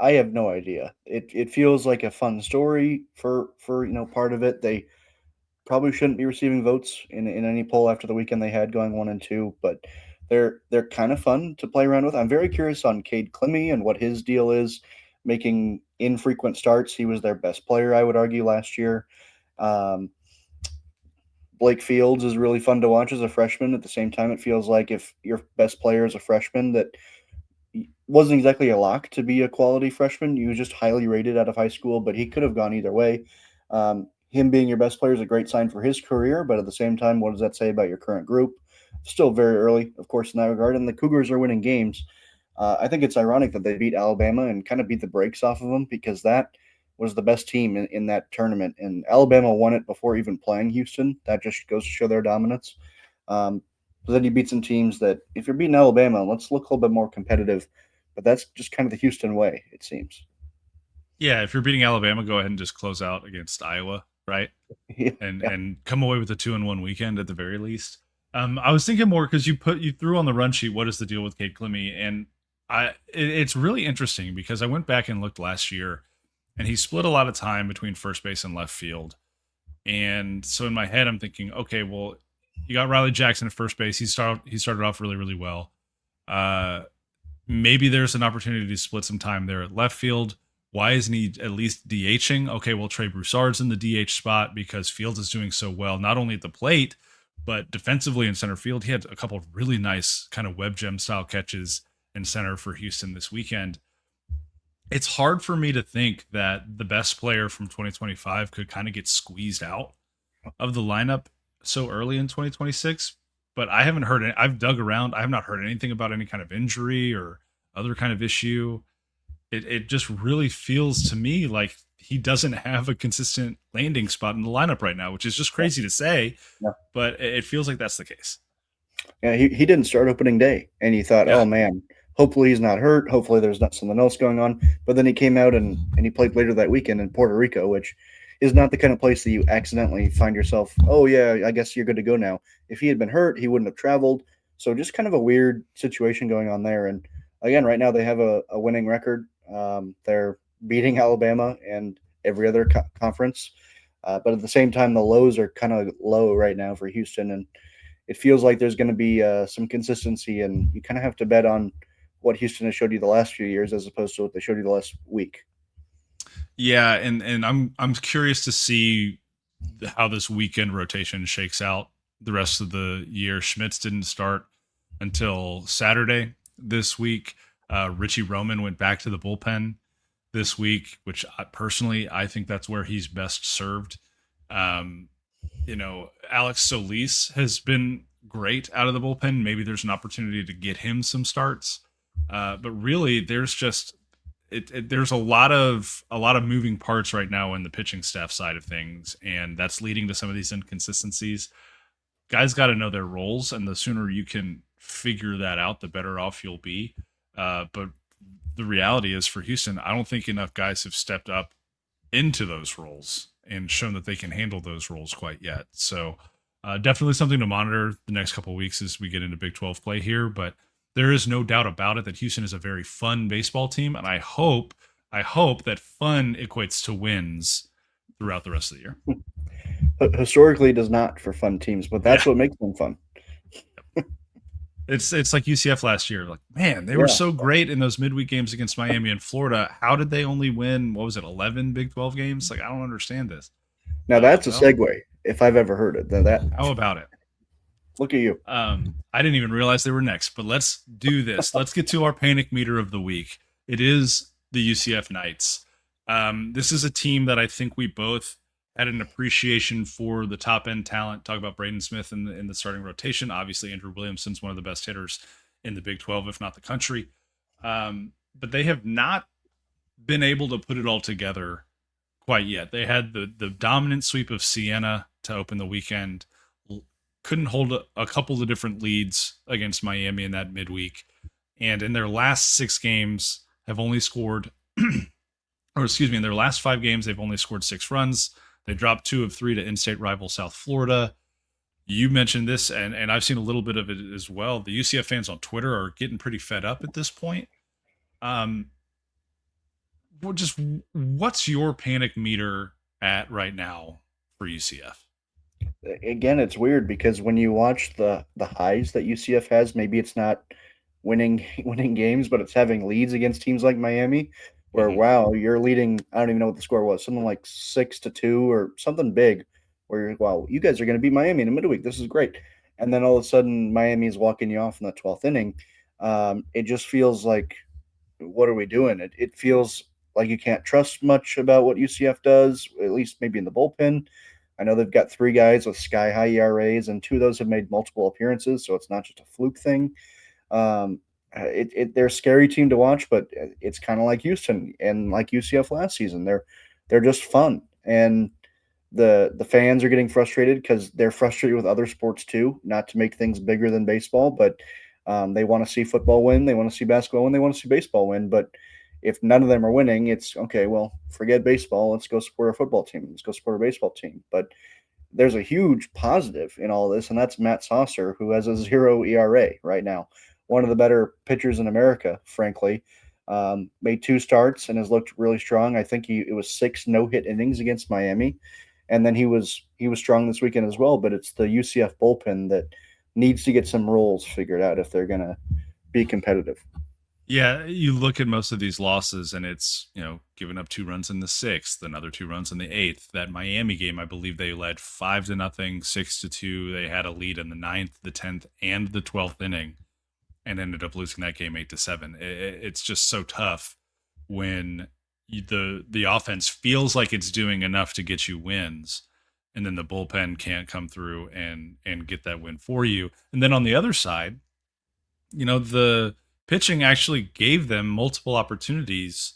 I have no idea. It feels like a fun story for part of it. They probably shouldn't be receiving votes in any poll after the weekend they had going 1-2, but they're kind of fun to play around with. I'm very curious on Cade Clemmy and what his deal is, making infrequent starts. He was their best player, I would argue, last year. Um, Blake Fields is really fun to watch as a freshman. At the same time, it feels like if your best player is a freshman, that wasn't exactly a lock to be a quality freshman. He was just highly rated out of high school, but he could have gone either way. Him being your best player is a great sign for his career, but at the same time, what does that say about your current group? Still very early, of course, in that regard. And the Cougars are winning games. I think it's ironic that they beat Alabama and kind of beat the brakes off of them because that was the best team in that tournament. And Alabama won it before even playing Houston. That just goes to show their dominance. But then you beat some teams that, if you're beating Alabama, let's look a little bit more competitive. But that's just kind of the Houston way, it seems. Yeah, if you're beating Alabama, go ahead and just close out against Iowa, right? Yeah, and yeah. and come away with a 2-1 weekend at the very least. I was thinking more because you threw on the run sheet. What is the deal with Cade Clemmy? And it's really interesting because I went back and looked last year, and he split a lot of time between first base and left field. And so in my head, I'm thinking, okay, well, you got Riley Jackson at first base. He started off really well. Uh, Maybe there's an opportunity to split some time there at left field. Why isn't he at least DHing? Okay, well, Trey Broussard's in the DH spot because Fields is doing so well, not only at the plate, but defensively in center field. He had a couple of really nice kind of web gem style catches in center for Houston this weekend. it's hard for me to think that the best player from 2025 could kind of get squeezed out of the lineup so early in 2026. But I haven't heard it. I've dug around. I have not heard anything about any kind of injury or other kind of issue. It just really feels to me like he doesn't have a consistent landing spot in the lineup right now, which is just Yeah. crazy to say, Yeah. but it feels like that's the case. Yeah, he didn't start opening day, and you thought, Yeah. "Oh, man, hopefully he's not hurt. Hopefully there's not something else going on." But then he came out and he played later that weekend in Puerto Rico, which is not the kind of place that you accidentally find yourself, "Oh, yeah, I guess you're good to go now." If he had been hurt, he wouldn't have traveled. So just kind of a weird situation going on there. And again, right now they have a winning record. They're beating Alabama and every other conference. But at the same time, the lows are kind of low right now for Houston, and it feels like there's going to be some consistency, and you kind of have to bet on what Houston has showed you the last few years as opposed to what they showed you the last week. Yeah, and I'm curious to see how this weekend rotation shakes out the rest of the year. Schmitz didn't start until Saturday this week. Richie Roman went back to the bullpen this week, which personally I think that's where he's best served. Um, Alex Solis has been great out of the bullpen. Maybe there's an opportunity to get him some starts, but really there's just there's a lot of moving parts right now in the pitching staff side of things, and that's leading to some of these inconsistencies. Guys got to know their roles, and the sooner you can figure that out, the better off you'll be. But the reality is, for Houston, I don't think enough guys have stepped up into those roles and shown that they can handle those roles quite yet. So definitely something to monitor the next couple of weeks as we get into Big 12 play here. But there is no doubt about it that Houston is a very fun baseball team, and I hope that fun equates to wins throughout the rest of the year. But historically, it does not for fun teams, but Yeah, that's what makes them fun. it's like UCF last year. Like, man, they were Yeah. so great in those midweek games against Miami and Florida. How did they only win? What was it, 11 Big 12 games? Like, I don't understand this. Now that's a Well, segue if I've ever heard it. Now that how about it? look at you. I didn't even realize they were next, but let's do this. Let's get to our panic meter of the week. It is the UCF Knights. This is a team that I think we both had an appreciation for the top end talent. Talk about Braden Smith in the starting rotation. Obviously, Andrew Williamson's one of the best hitters in the Big 12, if not the country. But they have not been able to put it all together quite yet. They had the dominant sweep of Siena to open the weekend, couldn't hold a couple of different leads against Miami in that midweek, and in their last 6 games have only scored, or excuse me, in their last 5 games they've only scored 6 runs. They dropped 2 of 3 to in-state rival South Florida. You mentioned this, and I've seen a little bit of it as well. The UCF fans on Twitter are getting pretty fed up at this point. Um, just what's your panic meter at right now for UCF? Again, it's weird because when you watch the highs that UCF has, maybe it's not winning winning games, but it's having leads against teams like Miami, where Mhm. wow, you're leading. I don't even know what the score was, something like 6-2 or something big. Where you're, wow, you guys are going to beat Miami in the midweek. This is great, and then all of a sudden Miami is walking you off in the 12th inning. It just feels like, what are we doing? It feels like you can't trust much about what UCF does, at least maybe in the bullpen. I know they've got 3 guys with sky high ERAs, and 2 of those have made multiple appearances, so it's not just a fluke thing. Um, they're a scary team to watch, but it's kind of like Houston and like UCF last season. They're just fun, and the fans are getting frustrated because they're frustrated with other sports too. Not to make things bigger than baseball, but they want to see football win, they want to see basketball win, they want to see baseball win. But if none of them are winning, it's okay. Well, forget baseball. Let's go support our football team. Let's go support our baseball team. But there's a huge positive in all this, and that's Matt Saucer, who has a 0 ERA right now. One of the better pitchers in America, frankly. Made 2 starts and has looked really strong. I think it was 6 no-hit innings against Miami, and then he was strong this weekend as well. But it's the UCF bullpen that needs to get some roles figured out if they're going to be competitive. Yeah, you look at most of these losses, and it's giving up 2 runs in the sixth, another 2 runs in the eighth. That Miami game, I believe they led 5-0, 6-2. They had a lead in the ninth, the 10th, and the 12th inning, and ended up losing that game 8-7. It's just so tough when the offense feels like it's doing enough to get you wins, and then the bullpen can't come through and get that win for you. And then on the other side, the pitching actually gave them multiple opportunities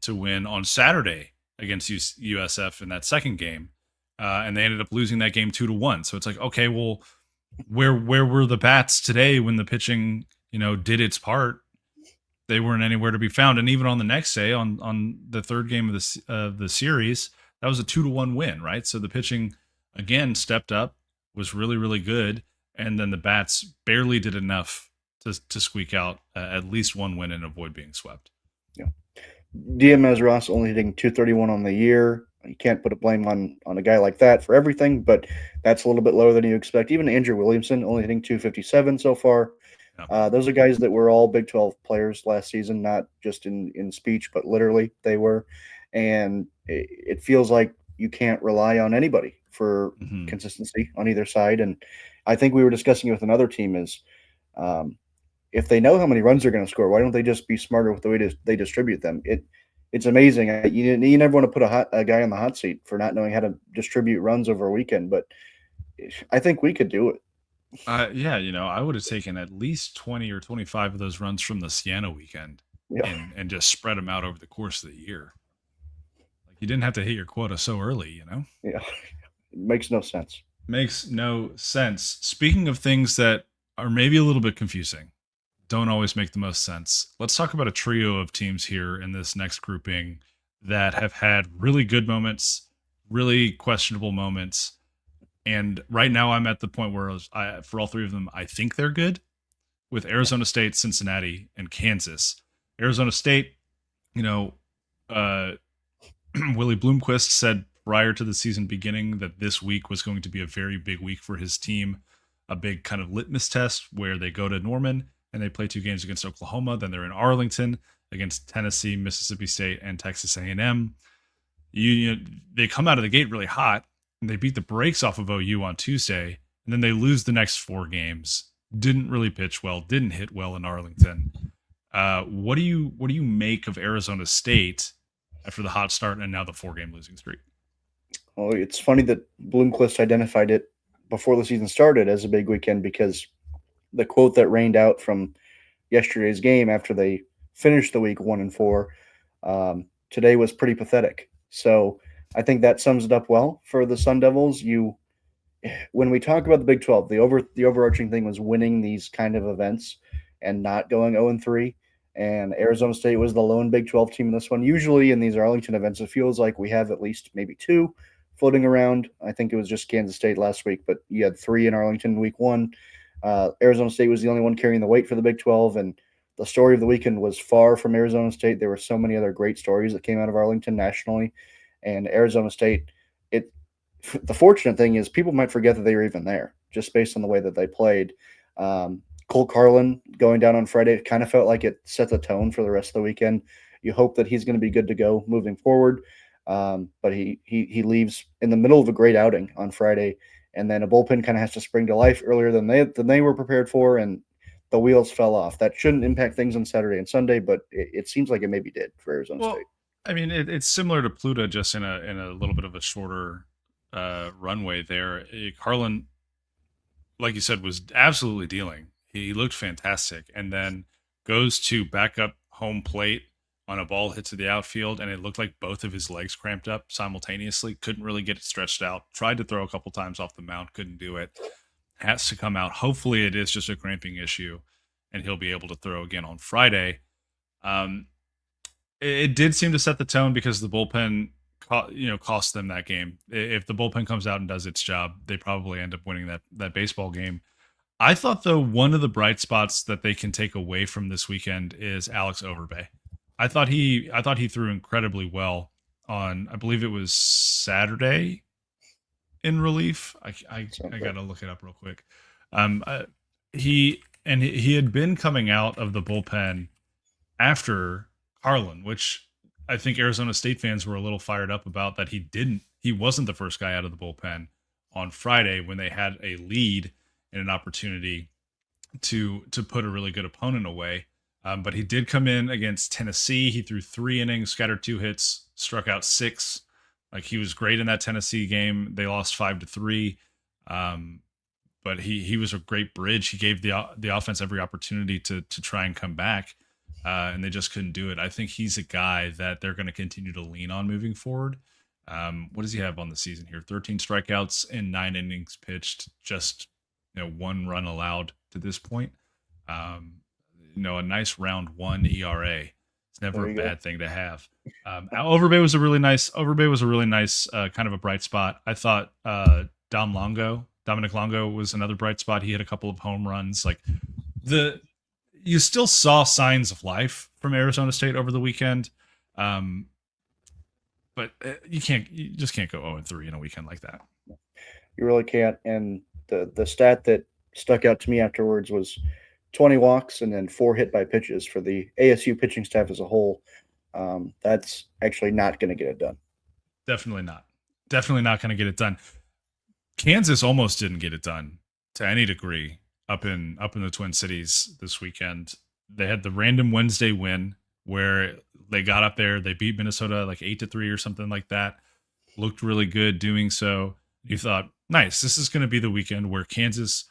to win on Saturday against USF in that second game, and they ended up losing that game 2-1. So it's like, okay, well, where were the bats today when the pitching did its part? They weren't anywhere to be found. And even on the next day, on the third game of the series, that was a 2-1 win, right? So the pitching again stepped up, was really really good, and then the bats barely did enough to squeak out at least one win and avoid being swept. Yeah. Diaz Ross only hitting 231 on the year. You can't put a blame on a guy like that for everything, but that's a little bit lower than you expect. Even Andrew Williamson only hitting 257 so far. Yeah. Those are guys that were all Big 12 players last season, not just in speech, but literally they were. And it feels like you can't rely on anybody for consistency on either side. And I think we were discussing it with another team is if they know how many runs they're going to score, why don't they just be smarter with the way they distribute them? It's amazing. You never want to put a guy on the hot seat for not knowing how to distribute runs over a weekend, but I think we could do it. Yeah, I would have taken at least 20 or 25 of those runs from the Siena weekend and just spread them out over the course of the year. Like you didn't have to hit your quota so early, Yeah, it makes no sense. Makes no sense. Speaking of things that are maybe a little bit confusing, don't always make the most sense. Let's talk about a trio of teams here in this next grouping that have had really good moments, really questionable moments. And right now I'm at the point where for all three of them, I think they're good with Arizona State, Cincinnati, and Kansas. Arizona State, uh, Willie Bloomquist said prior to the season beginning that this week was going to be a very big week for his team, a big kind of litmus test where they go to Norman and they play 2 games against Oklahoma. Then they're in Arlington against Tennessee, Mississippi State, and Texas A&M. They come out of the gate really hot, and they beat the brakes off of OU on Tuesday, and then they lose the next 4 games. Didn't really pitch well, didn't hit well in Arlington. What do you make of Arizona State after the hot start and now the 4-game losing streak? Well, it's funny that Bloomquist identified it before the season started as a big weekend because the quote that rained out from yesterday's game after they finished the week 1-4 today was pretty pathetic. So I think that sums it up well for the Sun Devils. When we talk about the Big 12, the overarching thing was winning these kind of events and not going 0-3. And Arizona State was the lone Big 12 team in this one. Usually in these Arlington events, it feels like we have at least maybe 2 floating around. I think it was just Kansas State last week, but you had 3 in Arlington week 1. Arizona State was the only one carrying the weight for the Big 12, and the story of the weekend was far from Arizona State. There were so many other great stories that came out of Arlington nationally, and Arizona State. The fortunate thing is people might forget that they were even there just based on the way that they played. Cole Carlin going down on Friday, it kind of felt like it set the tone for the rest of the weekend. You hope that he's going to be good to go moving forward, but he leaves in the middle of a great outing on Friday, and then a bullpen kind of has to spring to life earlier than they were prepared for, and the wheels fell off. That shouldn't impact things on Saturday and Sunday, but it seems like it maybe did for Arizona State. I mean, it's similar to Pluto, just in a little bit of a shorter runway there. Carlin, like you said, was absolutely dealing. He looked fantastic, and then goes to back up home plate on a ball hit to the outfield, and it looked like both of his legs cramped up simultaneously. Couldn't really get it stretched out. Tried to throw a couple times off the mound, couldn't do it. Has to come out. Hopefully, it is just a cramping issue, and he'll be able to throw again on Friday. It did seem to set the tone because the bullpen, cost them that game. If the bullpen comes out and does its job, they probably end up winning that baseball game. I thought, though, one of the bright spots that they can take away from this weekend is Alex Overbay. I thought he threw incredibly well on, I believe it was Saturday in relief. I got to look it up real quick. He had been coming out of the bullpen after Carlin, which I think Arizona State fans were a little fired up about that he wasn't the first guy out of the bullpen on Friday when they had a lead and an opportunity to put a really good opponent away. But he did come in against Tennessee. He threw 3 innings, scattered 2 hits, struck out 6. Like, he was great in that Tennessee game. They lost 5-3. Um, but he was a great bridge. He gave the offense every opportunity to try and come back, and they just couldn't do it. I think he's a guy that they're going to continue to lean on moving forward. What does he have on the season here? 13 strikeouts in 9 innings pitched, just 1 run allowed to this point. A nice round 1 ERA. It's never There a you go. bad thing to have. Overbay was a really nice. Overbay was a really nice kind of a bright spot. I thought Dominic Longo was another bright spot. He hit a couple of home runs. Like, you still saw signs of life from Arizona State over the weekend, but you just can't go 0-3 in a weekend like that. You really can't. And the stat that stuck out to me afterwards was 20 walks and then 4 hit by pitches for the ASU pitching staff as a whole. That's actually not going to get it done. Definitely not. Definitely not going to get it done. Kansas almost didn't get it done to any degree up in the Twin Cities this weekend. They had the random Wednesday win where they got up there, they beat Minnesota like 8-3 or something like that. Looked really good doing so. You thought, nice, this is going to be the weekend where Kansas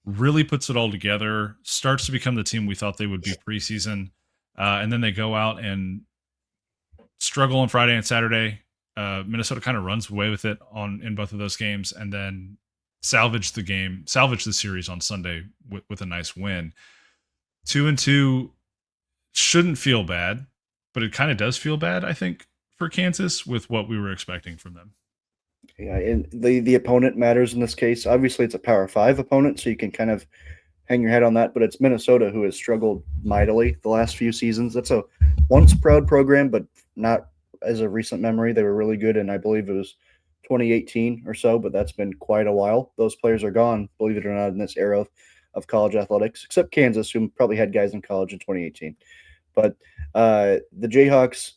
really puts it all together, starts to become the team we thought they would be preseason, and then they go out and struggle on Friday and Saturday. Minnesota kind of runs away with it in both of those games, and then salvage the series on Sunday with a nice win. 2-2 shouldn't feel bad, but it kind of does feel bad, I think, for Kansas with what we were expecting from them. Yeah, and the opponent matters in this case. Obviously, it's a Power 5 opponent, so you can kind of hang your head on that, but it's Minnesota who has struggled mightily the last few seasons. That's a once proud program, but not as a recent memory. They were really good, and I believe it was 2018 or so, but that's been quite a while. Those players are gone, believe it or not, in this era of college athletics, except Kansas, who probably had guys in college in 2018. But the Jayhawks,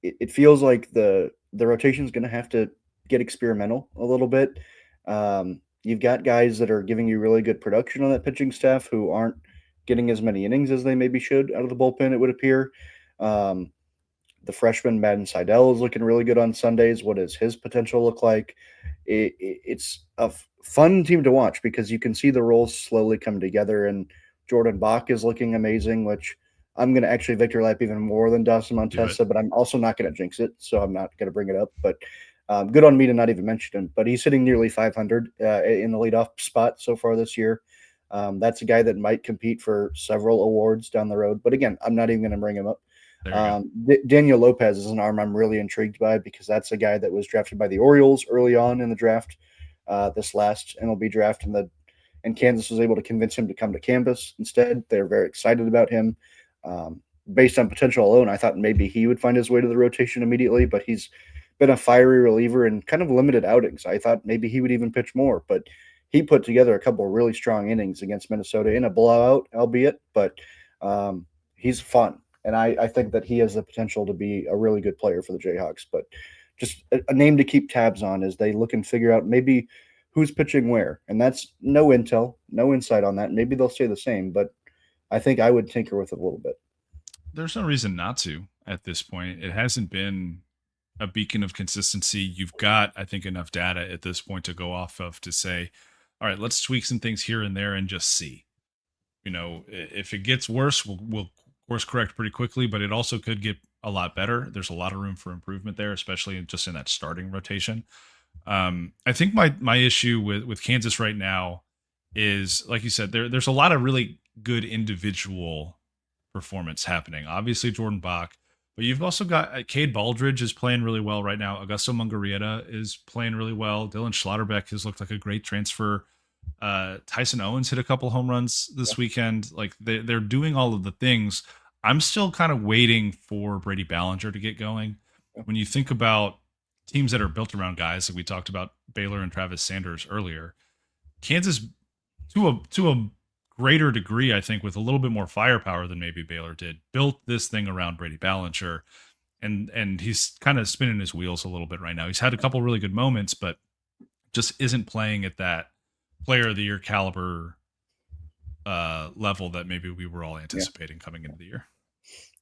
it feels like the rotation is going to have to get experimental a little bit. You've got guys that are giving you really good production on that pitching staff who aren't getting as many innings as they maybe should out of the bullpen, it would appear. The freshman Madden Seidel is looking really good on Sundays. What does his potential look like? It's a fun team to watch because you can see the roles slowly come together. And Jordan Bach is looking amazing, which I'm going to actually Victor Lap even more than Dawson Montesa, but I'm also not going to jinx it, so I'm not going to bring it up. But good on me to not even mention him. But he's hitting nearly 500 in the leadoff spot so far this year. That's a guy that might compete for several awards down the road. But again, I'm not even going to bring him up. Daniel Lopez is an arm I'm really intrigued by because that's a guy that was drafted by the Orioles early on in the draft, this last MLB draft, and Kansas was able to convince him to come to campus instead. They're very excited about him. Based on potential alone, I thought maybe he would find his way to the rotation immediately, but he's been a fiery reliever in kind of limited outings. I thought maybe he would even pitch more, but he put together a couple of really strong innings against Minnesota in a blowout, albeit, but he's fun. And I think that he has the potential to be a really good player for the Jayhawks, but just a name to keep tabs on as they look and figure out maybe who's pitching where. And that's no insight on that. Maybe they'll stay the same, but I think I would tinker with it a little bit. There's no reason not to at this point. It hasn't been a beacon of consistency. You've got, I think, enough data at this point to go off of to say, all right, let's tweak some things here and there and just see. If it gets worse, we'll course correct pretty quickly, but it also could get a lot better. There's a lot of room for improvement there, especially just in that starting rotation. I think my issue with Kansas right now is, like you said, there's a lot of really good individual performance happening. Obviously, Jordan Bach, but you've also got Cade Baldridge is playing really well right now. Augusto Munguerieta is playing really well. Dylan Schlotterbeck has looked like a great transfer. Tyson Owens hit a couple home runs this weekend. Like, they're doing all of the things. I'm still kind of waiting for Brady Ballinger to get going. When you think about teams that are built around guys, like we talked about Baylor and Travis Sanders earlier, Kansas to a greater degree, I think, with a little bit more firepower than maybe Baylor did, built this thing around Brady Ballinger, and he's kind of spinning his wheels a little bit right now. He's had a couple really good moments, but just isn't playing at that player of the year caliber level that maybe we were all anticipating coming into the year.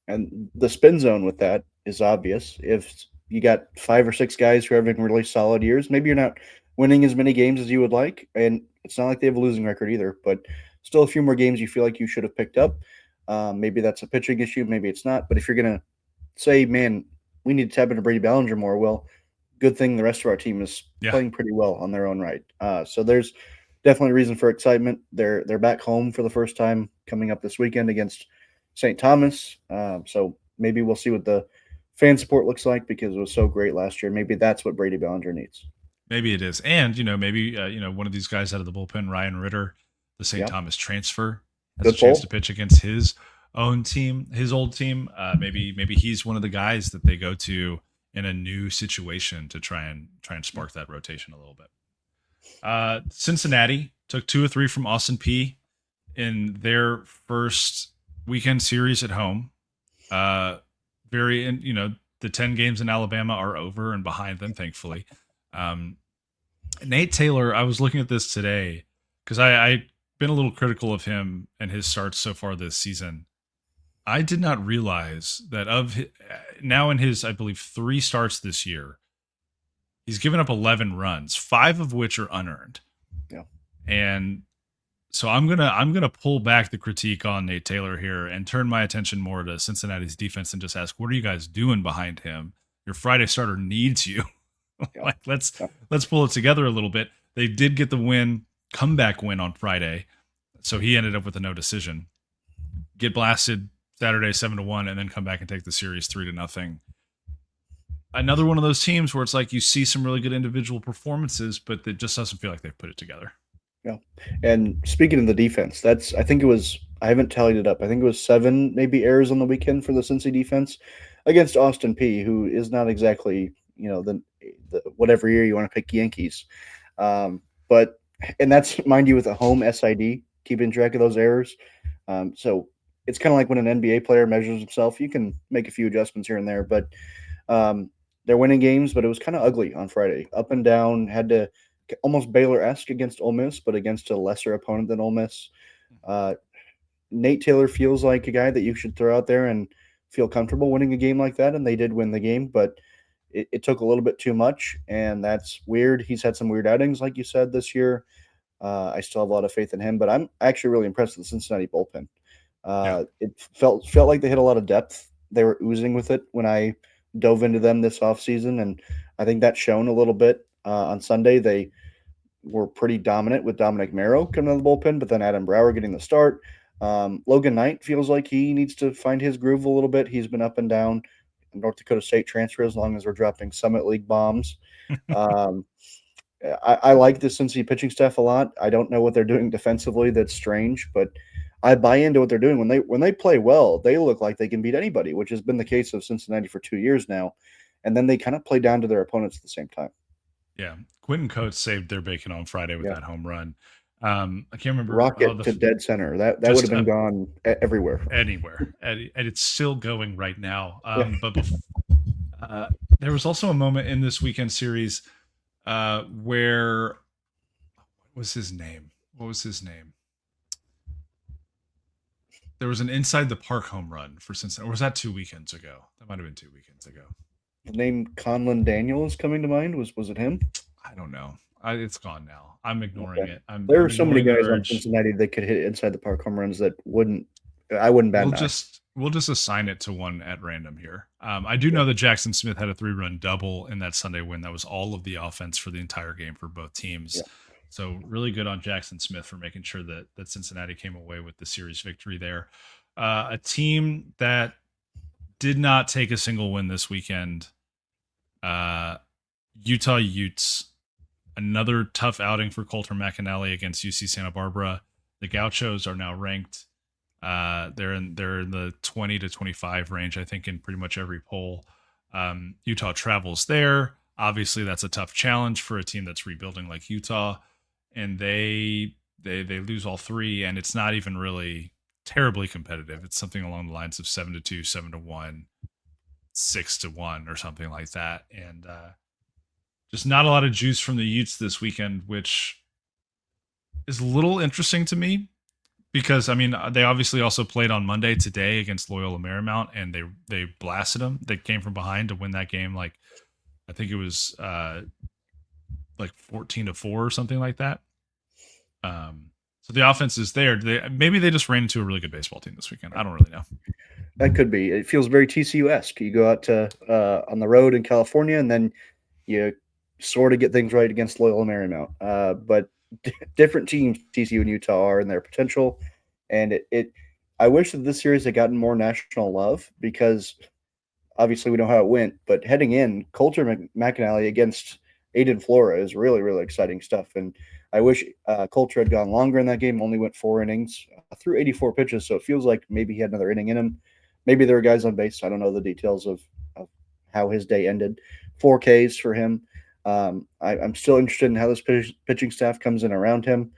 And the spin zone with that is obvious. If you got 5 or 6 guys who are having really solid years, maybe you're not winning as many games as you would like, and it's not like they have a losing record either. But still, a few more games you feel like you should have picked up. Maybe that's a pitching issue, maybe it's not. But if you're gonna say, "Man, we need to tap into Brady Ballinger more," well, good thing the rest of our team is Yeah, playing pretty well on their own right. So there's definitely reason for excitement. They're back home for the first time coming up this weekend against St. Thomas. So maybe we'll see what the fan support looks like because it was so great last year. Maybe that's what Brady Ballinger needs. maybe it is, and maybe one of these guys out of the bullpen, Ryan Ritter, the St. Yeah, Thomas transfer, has a good chance to poll. pitch against his own team, his old team. Maybe he's one of the guys that they go to in a new situation to try and spark that rotation a little bit. Cincinnati took 2 or 3 from Austin P in their first weekend series at home. Very, and the 10 games in Alabama are over and behind them, thankfully. Um, Nate Taylor, I was looking at this today because I been a little critical of him and his starts so far this season. I did not realize that now in his, I believe, 3 starts this year, he's given up 11 runs, 5 of which are unearned. Yeah. And so I'm gonna pull back the critique on Nate Taylor here and turn my attention more to Cincinnati's defense and just ask, what are you guys doing behind him? Your Friday starter needs you. Yeah. Like let's Yeah. let's pull it together a little bit. They did get the comeback win on Friday, so he ended up with a no decision. Get blasted Saturday 7-1, and then come back and take the series 3-0. Another one of those teams where it's like you see some really good individual performances, but it just doesn't feel like they've put it together. Yeah. And speaking of the defense, I think it was, I haven't tallied it up. I think it was 7 maybe errors on the weekend for the Cincy defense against Austin P, who is not exactly, the whatever year you want to pick Yankees. But, and that's, mind you, with a home SID, keeping track of those errors. So it's kind of like when an NBA player measures himself, you can make a few adjustments here and there, but they're winning games, but it was kind of ugly on Friday, up and down, had to almost Baylor-esque against Ole Miss, but against a lesser opponent than Ole Miss. Nate Taylor feels like a guy that you should throw out there and feel comfortable winning a game like that, and they did win the game, but it took a little bit too much, and that's weird. He's had some weird outings, like you said, this year. I still have a lot of faith in him, but I'm actually really impressed with the Cincinnati bullpen. Yeah. It felt like they had a lot of depth. They were oozing with it when I dove into them this offseason, and I think that's shown a little bit on Sunday. They were pretty dominant with Dominic Merrow coming out of the bullpen, but then Adam Brower getting the start. Logan Knight feels like he needs to find his groove a little bit. He's been up and down. North Dakota State transfer as long as we're dropping Summit League bombs. Um, I like the Cincy pitching staff a lot. I don't know what they're doing defensively that's strange, but I buy into what they're doing. When they play well, they look like they can beat anybody, which has been the case of Cincinnati for 2 years now. And then they kind of play down to their opponents at the same time. Yeah, Quentin Coates saved their bacon on Friday with Yeah. that home run. I can't remember Rocket to dead center. That would just have been gone everywhere. anywhere, and it's still going right now. Yeah. But there was also a moment in this weekend series where what was his name? What was his name? There was an inside the park home run for Cincinnati. Or was that 2 weekends ago? That might have been 2 weekends ago. The name Conlon Daniel is coming to mind. Was it him? I don't know. It's gone now. I'm ignoring it. There I'm are so many ignoring the guys on urge. Cincinnati that could hit inside the park home runs that I wouldn't bat an eye. We'll just assign it to one at random here. I do know that Jackson Smith had a 3-run double in that Sunday win. That was all of the offense for the entire game for both teams. Yeah. So really good on Jackson Smith for making sure that Cincinnati came away with the series victory there. A team that did not take a single win this weekend. Utah Utes. Another tough outing for Coulter McAnally against UC Santa Barbara. The Gauchos are now ranked. They're in the 20 to 25 range, I think, in pretty much every poll. Utah travels there. Obviously, that's a tough challenge for a team that's rebuilding like Utah, and they lose all 3, and it's not even really terribly competitive. It's something along the lines of 7-2, 7-1, 6-1, or something like that, and just not a lot of juice from the Utes this weekend, which is a little interesting to me because I mean they obviously also played on Monday today against Loyola Marymount, and they blasted them. They came from behind to win that game. Like I think it was like 14-4 or something like that. So the offense is there. Maybe they just ran into a really good baseball team this weekend. I don't really know. That could be. It feels very TCU-esque. You go out to on the road in California, and then you sort of get things right against Loyola Marymount. But different teams, TCU and Utah, are in their potential, and I wish that this series had gotten more national love because obviously we know how it went. But heading in, Coulter McAnally against Aiden Flora is really, really exciting stuff. And I wish Coulter had gone longer in that game. Only went 4 innings, threw 84 pitches, so it feels like maybe he had another inning in him. Maybe there were guys on base. I don't know the details of how his day ended. 4 Ks for him. I'm still interested in how this pitching staff comes in around him.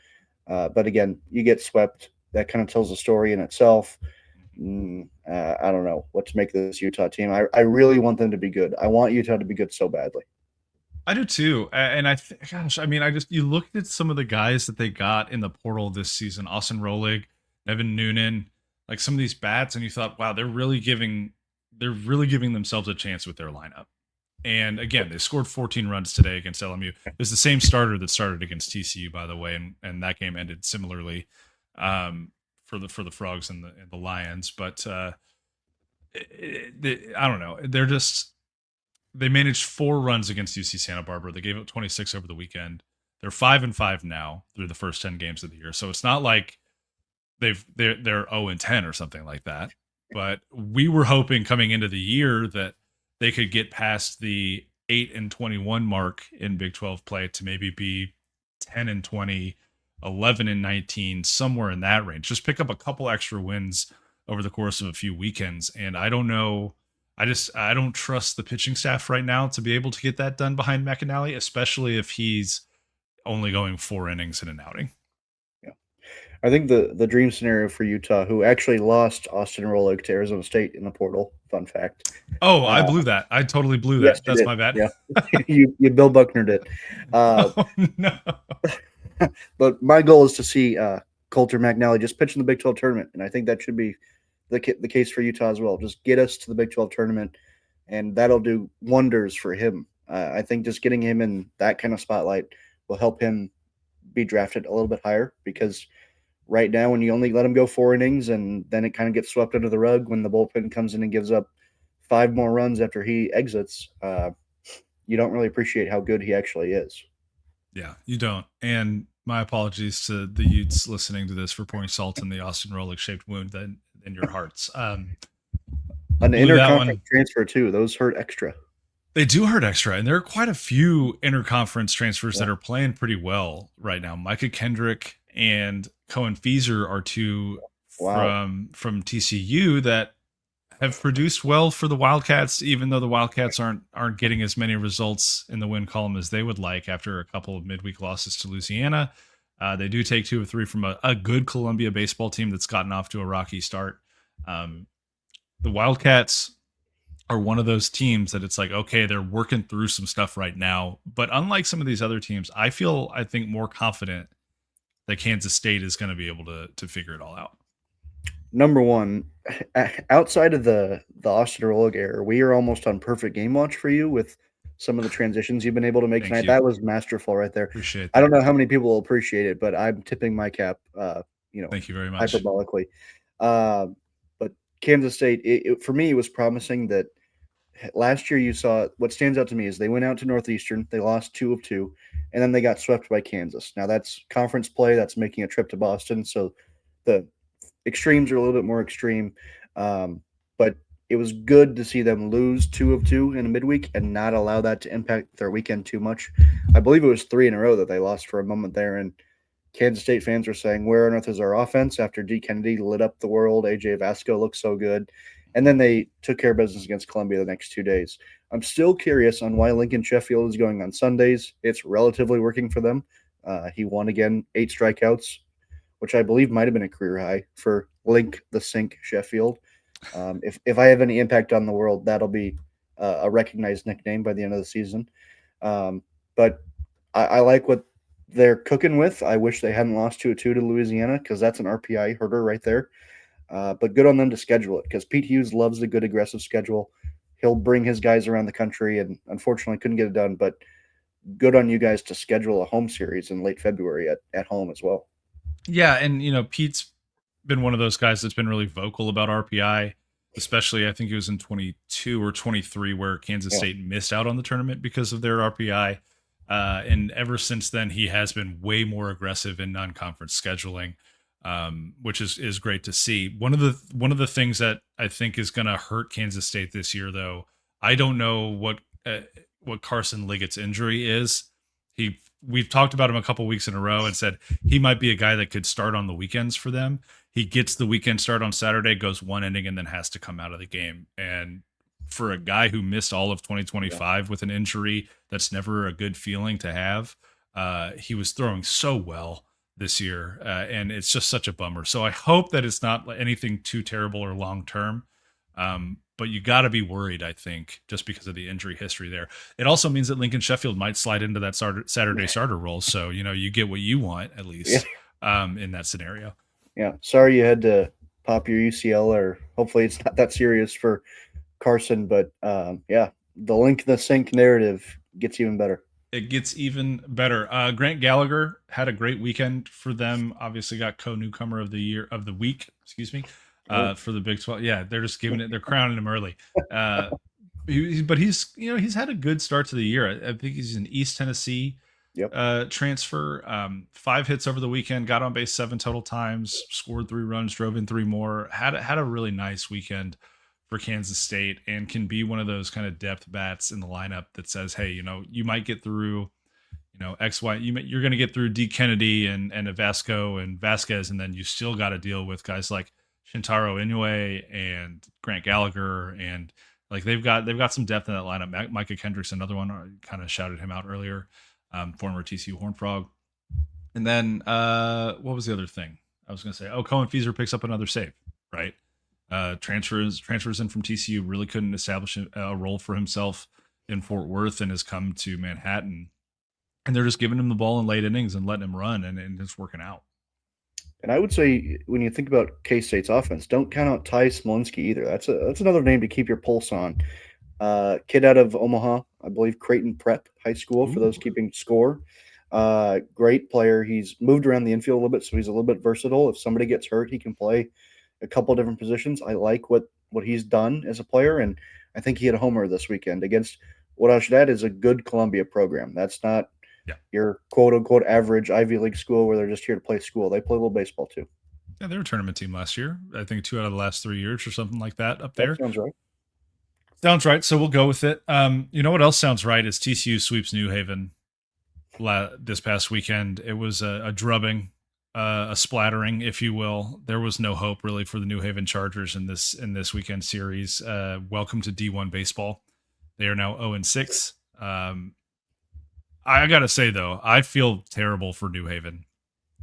But again, you get swept. That kind of tells a story in itself. I don't know what to make of this Utah team. I really want them to be good. I want Utah to be good so badly. I do too, and gosh, I mean, you looked at some of the guys that they got in the portal this season: Austin Rolig, Evan Noonan, like some of these bats, and you thought, wow, they're really giving themselves a chance with their lineup. And again, they scored 14 runs today against LMU. It's the same starter that started against TCU, by the way, and that game ended similarly for the Frogs and the Lions. But I don't know, they managed 4 runs against UC Santa Barbara. They gave up 26 over the weekend. They're 5-5 now through the first 10 games of the year. So it's not like they're 0-10 or something like that. But we were hoping coming into the year that they could get past the 8-21 mark in Big 12 play to maybe be 10-20, 11-19, somewhere in that range. Just pick up a couple extra wins over the course of a few weekends. And I don't know. I don't trust the pitching staff right now to be able to get that done behind McAnally, especially if he's only going 4 innings in an outing. Yeah, I think the dream scenario for Utah, who actually lost Austin Rolig to Arizona State in the portal. Fun fact. Oh, I blew that. I totally blew Yes, that. That's my bad. Yeah, you Bill Bucknered it. Oh no. But my goal is to see Coulter McAnally just pitch in the Big 12 tournament, and I think that should be the case for Utah as well. Just get us to the Big 12 tournament, and that'll do wonders for him. I think just getting him in that kind of spotlight will help him be drafted a little bit higher because right now, when you only let him go 4 innings and then it kind of gets swept under the rug when the bullpen comes in and gives up 5 more runs after he exits, you don't really appreciate how good he actually is. Yeah, you don't. And my apologies to the Utes listening to this for pouring salt in the Austin Rolig shaped wound in your hearts. An interconference transfer too; those hurt extra. They do hurt extra, and there are quite a few interconference transfers that are playing pretty well right now. Micah Kendrick and Cohen Feeser are two from TCU that have produced well for the Wildcats, even though the Wildcats aren't getting as many results in the win column as they would like after a couple of midweek losses to Louisiana. They do take 2 or 3 from a good Columbia baseball team that's gotten off to a rocky start. The Wildcats are one of those teams that it's like, okay, they're working through some stuff right now. But unlike some of these other teams, I think more confident that Kansas State is going to be able to figure it all out. Number one, outside of the Austin Rolig error, we are almost on perfect game watch for you with some of the transitions you've been able to make tonight. That was masterful right there. Appreciate that. I don't know how many people will appreciate it, but I'm tipping my cap, thank you very much. Hyperbolically. But Kansas State, for me, it was promising that last year you saw what stands out to me is they went out to Northeastern, they lost 2 of 2, and then they got swept by Kansas. Now that's conference play, that's making a trip to Boston, so the extremes are a little bit more extreme. But it was good to see them lose 2 of 2 in a midweek and not allow that to impact their weekend too much. I believe it was 3 in a row that they lost for a moment there, and Kansas State fans were saying, where on earth is our offense after D. Kennedy lit up the world? AJ Vasco looked so good. And then they took care of business against Columbia the next 2 days. I'm still curious on why Lincoln Sheffield is going on Sundays. It's relatively working for them. He won again, 8 strikeouts, which I believe might have been a career high for Link the Sink Sheffield. If I have any impact on the world, that'll be a recognized nickname by the end of the season. But I like what they're cooking with. I wish they hadn't lost 2-2 to Louisiana because that's an RPI herder right there. But good on them to schedule it because Pete Hughes loves a good aggressive schedule. He'll bring his guys around the country, and unfortunately couldn't get it done. But good on you guys to schedule a home series in late February at home as well. Yeah, and Pete's been one of those guys that's been really vocal about RPI, especially I think it was in 22 or 23 where Kansas Yeah, State missed out on the tournament because of their RPI. And ever since then, he has been way more aggressive in non-conference scheduling, which is great to see. One of the things that I think is going to hurt Kansas State this year, though, I don't know what Carson Liggett's injury is. We've talked about him a couple weeks in a row and said he might be a guy that could start on the weekends for them. He gets the weekend start on Saturday, goes one inning, and then has to come out of the game. And for a guy who missed all of yeah. 2025 with an injury, that's never a good feeling to have. He was throwing so well this year, and it's just such a bummer. So I hope that it's not anything too terrible or long term. But you got to be worried, I think, just because of the injury history there. It also means that Lincoln Sheffield might slide into that Saturday starter role. So, you get what you want, at Yeah, least in that scenario. yeah. Sorry you had to pop your UCL, or hopefully it's not that serious for Carson. But yeah, the link in the sink narrative gets even better. It gets even better. Grant Gallagher had a great weekend for them. Obviously, got co-newcomer of the week. Excuse me, Oh, for the Big 12. Yeah, they're just giving it. They're crowning him early. But he's had a good start to the year. I think he's an East Tennessee yep. transfer. 5 hits over the weekend. Got on base 7 total times. Scored 3 runs. Drove in 3 more. Had a really nice weekend for Kansas State and can be one of those kind of depth bats in the lineup that says, hey, you might get through, X, Y, you're going to get through D Kennedy and Vasco and Vasquez, and then you still got to deal with guys like Shintaro Inoue and Grant Gallagher, and like they've got some depth in that lineup. Micah Kendricks, another one, I kind of shouted him out earlier, former TCU Horned Frog. And then what was the other thing I was going to say? Oh, Cohen Feeser picks up another save, right? Transfers in from TCU, really couldn't establish a role for himself in Fort Worth and has come to Manhattan. And they're just giving him the ball in late innings and letting him run, and it's working out. And I would say when you think about K State's offense, don't count out Ty Smolinski either. That's another name to keep your pulse on. Kid out of Omaha, I believe Creighton Prep High School for Ooh. those keeping score. Great player. He's moved around the infield a little bit, so he's a little bit versatile. If somebody gets hurt, he can play a couple of different positions. I like what he's done as a player, and I think he hit a homer this weekend against what I should add is a good Columbia program. That's not Yeah. your quote unquote average Ivy League school where they're just here to play school. They play a little baseball too. Yeah, they were a tournament team last year. I think 2 out of the last 3 years or something like that up That there. sounds right. Sounds right. So we'll go with it. You know what else sounds right is TCU sweeps New Haven this past weekend. It was a drubbing, a splattering, if you will. There was no hope really for the New Haven Chargers in this weekend series. Welcome to D1 baseball. They are now 0-6. I gotta say though, I feel terrible for New Haven,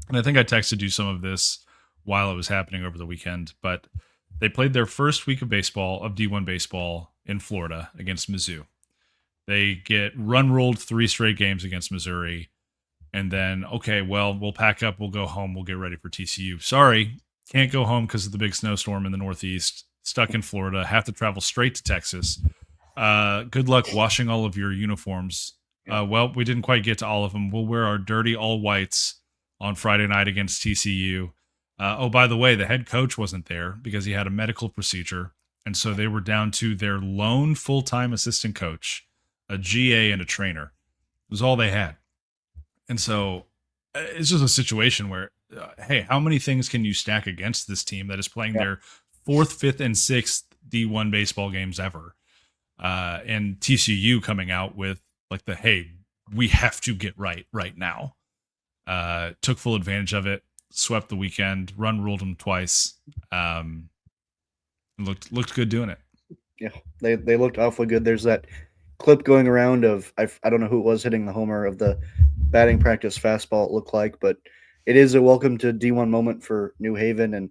and I think I texted you some of this while it was happening over the weekend. But they played their first week of D1 baseball in Florida against Mizzou. They get run ruled 3 straight games against Missouri. And then, okay, well, we'll pack up, we'll go home, we'll get ready for TCU. Sorry, can't go home because of the big snowstorm in the Northeast. Stuck in Florida, have to travel straight to Texas. Good luck washing all of your uniforms. Yeah. Well, we didn't quite get to all of them. We'll wear our dirty all whites on Friday night against TCU. Oh, by the way, the head coach wasn't there because he had a medical procedure. And so they were down to their lone full time assistant coach, a GA, and a trainer. It was all they had. And so it's just a situation where, hey, how many things can you stack against this team that is playing Yeah. their 4th, 5th, and 6th D1 baseball games ever? And TCU coming out with like hey, we have to get right now. Took full advantage of it, swept the weekend, run ruled them twice. Looked good doing it. Yeah. They looked awfully good. There's that clip going around of I don't know who it was hitting the homer of the batting practice fastball it looked like, but it is a welcome to D1 moment for New Haven, and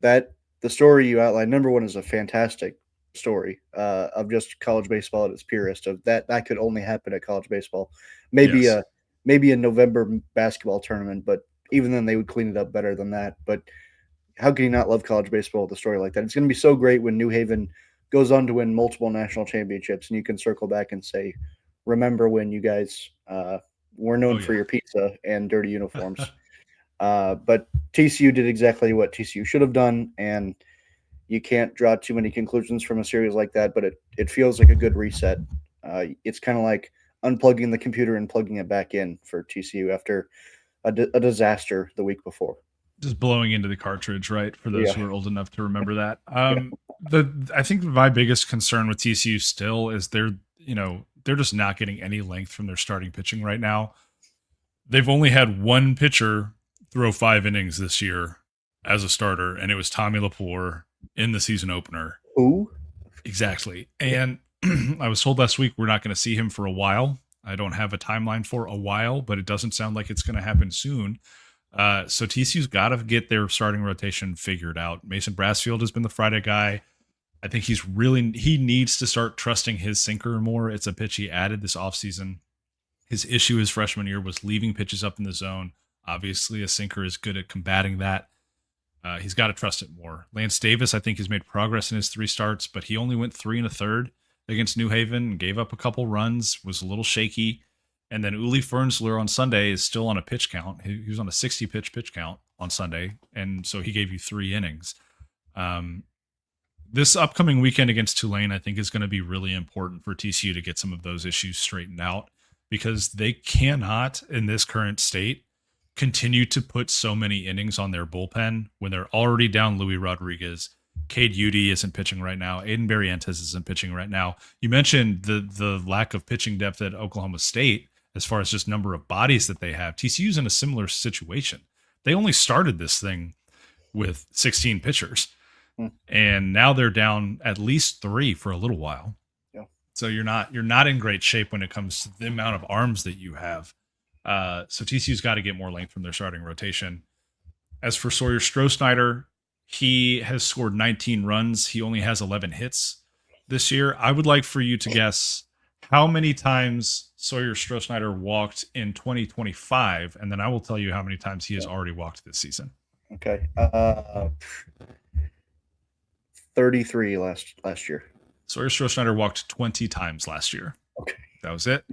that the story you outlined, number one, is a fantastic story of just college baseball at its purest. Of that could only happen at college baseball. Maybe Yes. a maybe a November basketball tournament, but even then they would clean it up better than that. But how can you not love college baseball with a story like that? It's going to be so great when New Haven goes on to win multiple national championships, and you can circle back and say, "Remember when you guys were Oh known for yeah. your pizza and dirty uniforms?" But TCU did exactly what TCU should have done, and you can't draw too many conclusions from a series like that. But it feels like a good reset. It's kind of like unplugging the computer and plugging it back in for TCU after a disaster the week before. Just blowing into the cartridge, right? For those Yeah, who are old enough to remember that. yeah. The I think my biggest concern with TCU still is they're just not getting any length from their starting pitching right now. They've only had one pitcher throw 5 innings this year as a starter, and it was Tommy Laporte in the season opener. Who? Exactly. And I was told last week we're not going to see him for a while. I don't have a timeline for a while, but it doesn't sound like it's going to happen soon. So TCU's got to get their starting rotation figured out. Mason Brassfield has been the Friday guy. I think he needs to start trusting his sinker more. It's a pitch he added this offseason. His issue his freshman year was leaving pitches up in the zone. Obviously, a sinker is good at combating that. He's got to trust it more. Lance Davis, I think, has made progress in his 3 starts, but he only went 3 1/3 against New Haven, gave up a couple runs, was a little shaky. And then Uli Fernsler on Sunday is still on a pitch count. He was on a 60 pitch count on Sunday, and so he gave you 3 innings. This upcoming weekend against Tulane, I think, is going to be really important for TCU to get some of those issues straightened out, because they cannot, in this current state, continue to put so many innings on their bullpen when they're already down Louis Rodriguez. Cade Udy isn't pitching right now. Aiden Barrientos isn't pitching right now. You mentioned the lack of pitching depth at Oklahoma State as far as just number of bodies that they have. TCU's in a similar situation. They only started this thing with 16 pitchers, and now they're down at least 3 for a little while. Yeah. So you're not in great shape when it comes to the amount of arms that you have. So TCU's got to get more length from their starting rotation. As for Sawyer Strohsnyder, he has scored 19 runs. He only has 11 hits this year. I would like for you to guess how many times Sawyer Strohsnyder walked in 2025, and then I will tell you how many times he has already walked this season. Okay. 33 last year. Sawyer Strohsnyder walked 20 times last year. Okay. That was it.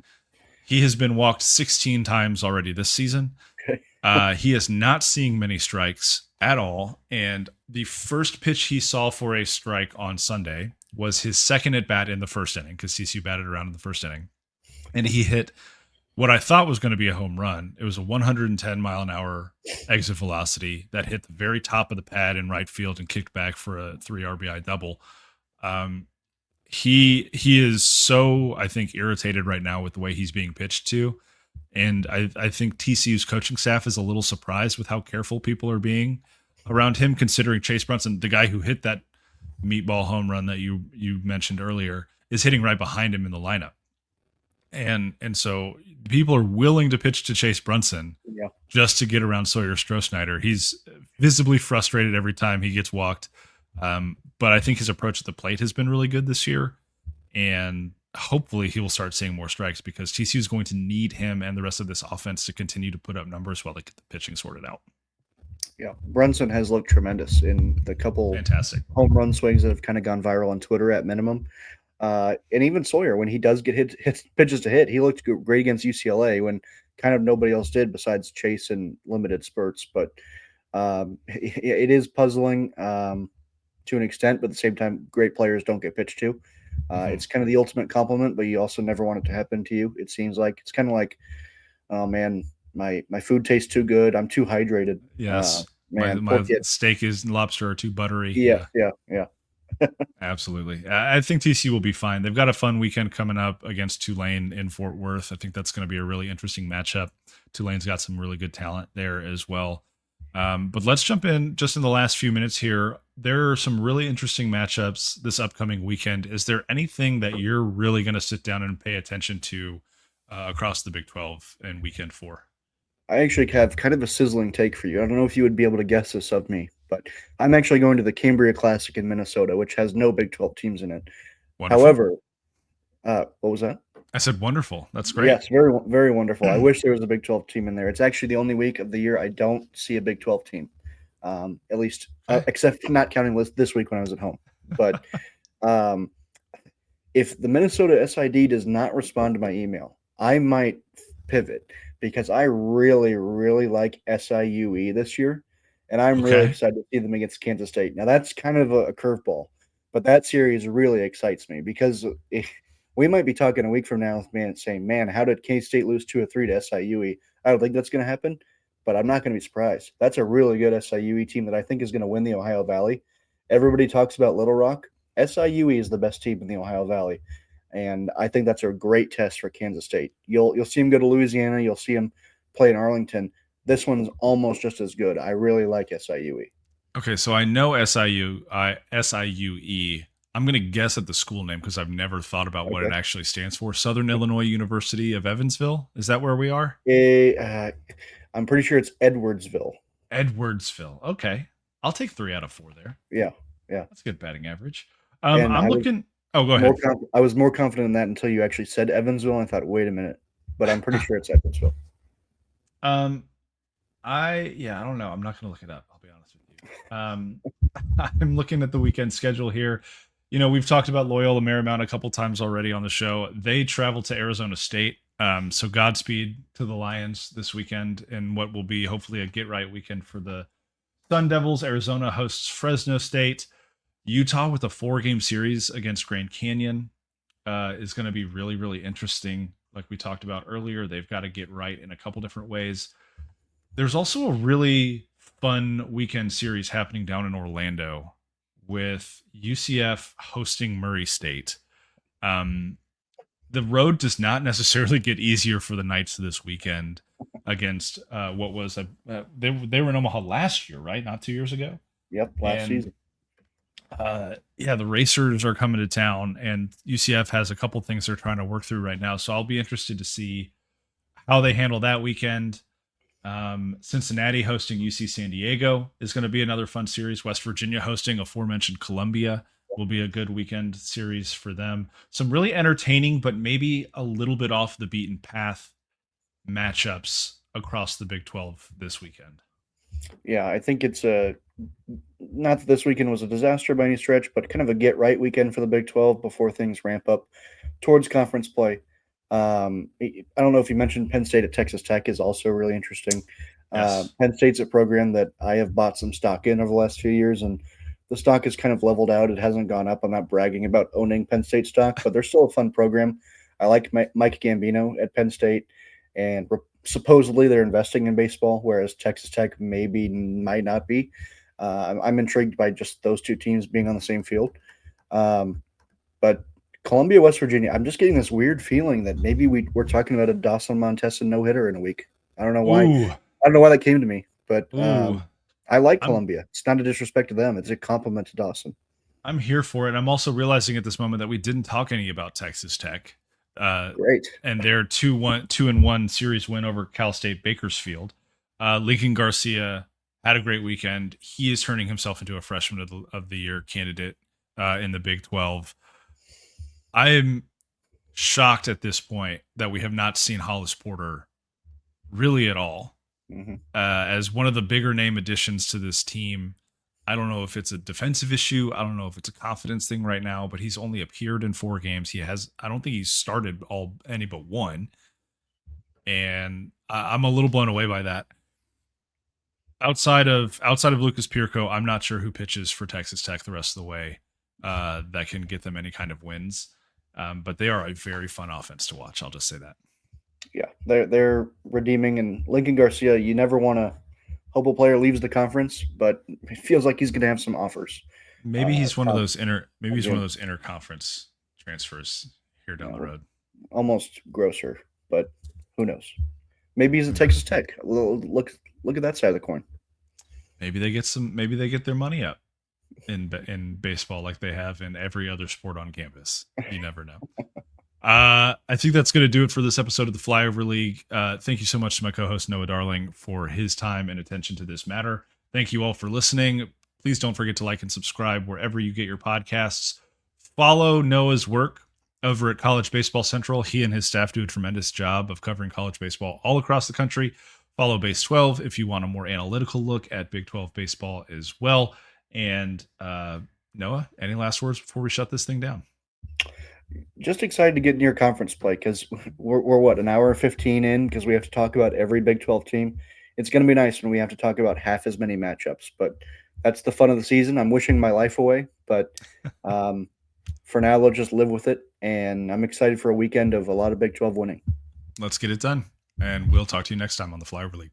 He has been walked 16 times already this season. Okay. He is not seeing many strikes at all. And the first pitch he saw for a strike on Sunday was his second at bat in the first inning, because CCU batted around in the first inning. And he hit what I thought was going to be a home run. It was a 110-mile-an-hour exit velocity that hit the very top of the pad in right field and kicked back for a 3 RBI double. He is so, I think, irritated right now with the way he's being pitched to. And I think TCU's coaching staff is a little surprised with how careful people are being around him, considering Chase Brunson, the guy who hit that meatball home run that you mentioned earlier, is hitting right behind him in the lineup. And so people are willing to pitch to Chase Brunson just to get around Sawyer Strohsnyder. He's visibly frustrated every time he gets walked. But I think his approach at the plate has been really good this year. And hopefully he will start seeing more strikes, because TCU is going to need him and the rest of this offense to continue to put up numbers while they get the pitching sorted out. Yeah, Brunson has looked tremendous in the couple Fantastic home run swings that have kind of gone viral on Twitter at minimum. And even Sawyer, when he does get hit pitches to hit, he looked great against UCLA when kind of nobody else did besides Chase in limited spurts. But it is puzzling to an extent, but at the same time, great players don't get pitched to. It's kind of the ultimate compliment, but you also never want it to happen to you. It seems like it's kind of like, oh man, my food tastes too good. I'm too hydrated. Yes. Man, my steak is lobster are too buttery. Yeah. Absolutely. I think TCU will be fine. They've got a fun weekend coming up against Tulane in Fort Worth. I think that's going to be a really interesting matchup. Tulane's got some really good talent there as well. But let's jump in just in the last few minutes here. There are some really interesting matchups this upcoming weekend. Is there anything that you're really going to sit down and pay attention to across the Big 12 in weekend 4? I actually have kind of a sizzling take for you. I don't know if you would be able to guess this of me, but I'm actually going to the Cambria Classic in Minnesota, which has no Big 12 teams in it. Wonderful. However, what was that? I said wonderful. That's great. Yes, very, very wonderful. I wish there was a Big 12 team in there. It's actually the only week of the year I don't see a Big 12 team, at least Okay. except not counting this week when I was at home. But um, if the Minnesota SID does not respond to my email, I might pivot because I really, really like SIUE this year, and I'm really Okay. excited to see them against Kansas State. Now that's kind of a curveball, but that series really excites me because we might be talking a week from now, man, saying, "Man, how did K State lose 2-3 to SIUE?" I don't think that's going to happen, but I'm not going to be surprised. That's a really good SIUE team that I think is going to win the Ohio Valley. Everybody talks about Little Rock. SIUE is the best team in the Ohio Valley, and I think that's a great test for Kansas State. You'll see them go to Louisiana. You'll see them play in Arlington. This one's almost just as good. I really like SIUE. Okay, so I know SIUE. I'm going to guess at the school name because I've never thought about what it Okay. actually stands for. Southern Illinois University of Evansville. Is that where we are? I'm pretty sure it's Edwardsville. Edwardsville. Okay. I'll take 3 out of 4 there. Yeah, yeah. That's a good batting average. And I'm looking. Oh, go ahead. I was more confident in that until you actually said Evansville. And I thought, wait a minute, but I'm pretty sure it's Edwardsville. um, I don't know. I'm not going to look it up. I'll be honest with you. I'm looking at the weekend schedule here. We've talked about Loyola Marymount a couple times already on the show. They travel to Arizona State. So Godspeed to the Lions this weekend in what will be hopefully a get right weekend for the Sun Devils. Arizona hosts Fresno State. Utah with a 4-game series against Grand Canyon is going to be really, really interesting. Like we talked about earlier, they've got to get right in a couple different ways. There's also a really fun weekend series happening down in Orlando with UCF hosting Murray State. The road does not necessarily get easier for the Knights this weekend against what was they were in Omaha last year, right? Not 2 years ago. Yep, last And season. the Racers are coming to town, and UCF has a couple things they're trying to work through right now. So I'll be interested to see how they handle that weekend. Cincinnati hosting UC San Diego is going to be another fun series. West Virginia hosting aforementioned Columbia will be a good weekend series for them. Some really entertaining, but maybe a little bit off the beaten path matchups across the Big 12 this weekend. Yeah, I think it's not that this weekend was a disaster by any stretch, but kind of a get right weekend for the Big 12 before things ramp up towards conference play. I don't know if you mentioned Penn State at Texas Tech is also really interesting. Yes. Penn State's a program that I have bought some stock in over the last few years, and the stock has kind of leveled out. It hasn't gone up. I'm not bragging about owning Penn State stock, but they're still a fun program. I like Mike Gambino at Penn State, and supposedly they're investing in baseball, whereas Texas Tech might not be. I'm intrigued by just those two teams being on the same field. But Columbia, West Virginia, I'm just getting this weird feeling that maybe we're talking about a Dawson Montesa no hitter in a week. I don't know why. Ooh. I don't know why that came to me, but Ooh. I like I'm Columbia. It's not a disrespect to them. It's a compliment to Dawson. I'm here for it. I'm also realizing at this moment that we didn't talk any about Texas Tech. Great. And their 2-1 series win over Cal State Bakersfield. Lincoln Garcia had a great weekend. He is turning himself into a freshman of the year candidate in the Big 12. I am shocked at this point that we have not seen Hollis Porter really at all. Mm-hmm. As one of the bigger name additions to this team. I don't know if it's a defensive issue. I don't know if it's a confidence thing right now, but he's only appeared in 4 games. I don't think he's started any but one. And I'm a little blown away by that. Outside of Lucas Pierco, I'm not sure who pitches for Texas Tech the rest of the way that can get them any kind of wins. But they are a very fun offense to watch. I'll just say that. Yeah, they're redeeming, and Lincoln Garcia. You never want to hope a player leaves the conference, but it feels like he's going to have some offers. Maybe he's one of those interconference transfers here down the road. Almost grosser, but who knows? Maybe he's at Texas Tech. Look at that side of the coin. Maybe they get their money up in baseball like they have in every other sport on campus. You never know. I think that's going to do it for this episode of the Flyover League. Thank you so much to my co-host Noah Darling for his time and attention to this matter. Thank you all for listening. Please don't forget to like and subscribe wherever you get your podcasts. Follow Noah's work over at College Baseball Central. He and his staff do a tremendous job of covering college baseball all across the country. Follow Base 12 if you want a more analytical look at Big 12 baseball as well. And Noah, any last words before we shut this thing down? Just excited to get near conference play because we're what, an hour and 15 in, because we have to talk about every Big 12 team. It's going to be nice when we have to talk about half as many matchups, but that's the fun of the season. I'm wishing my life away, but for now, we'll just live with it. And I'm excited for a weekend of a lot of Big 12 winning. Let's get it done. And we'll talk to you next time on the Flyover League.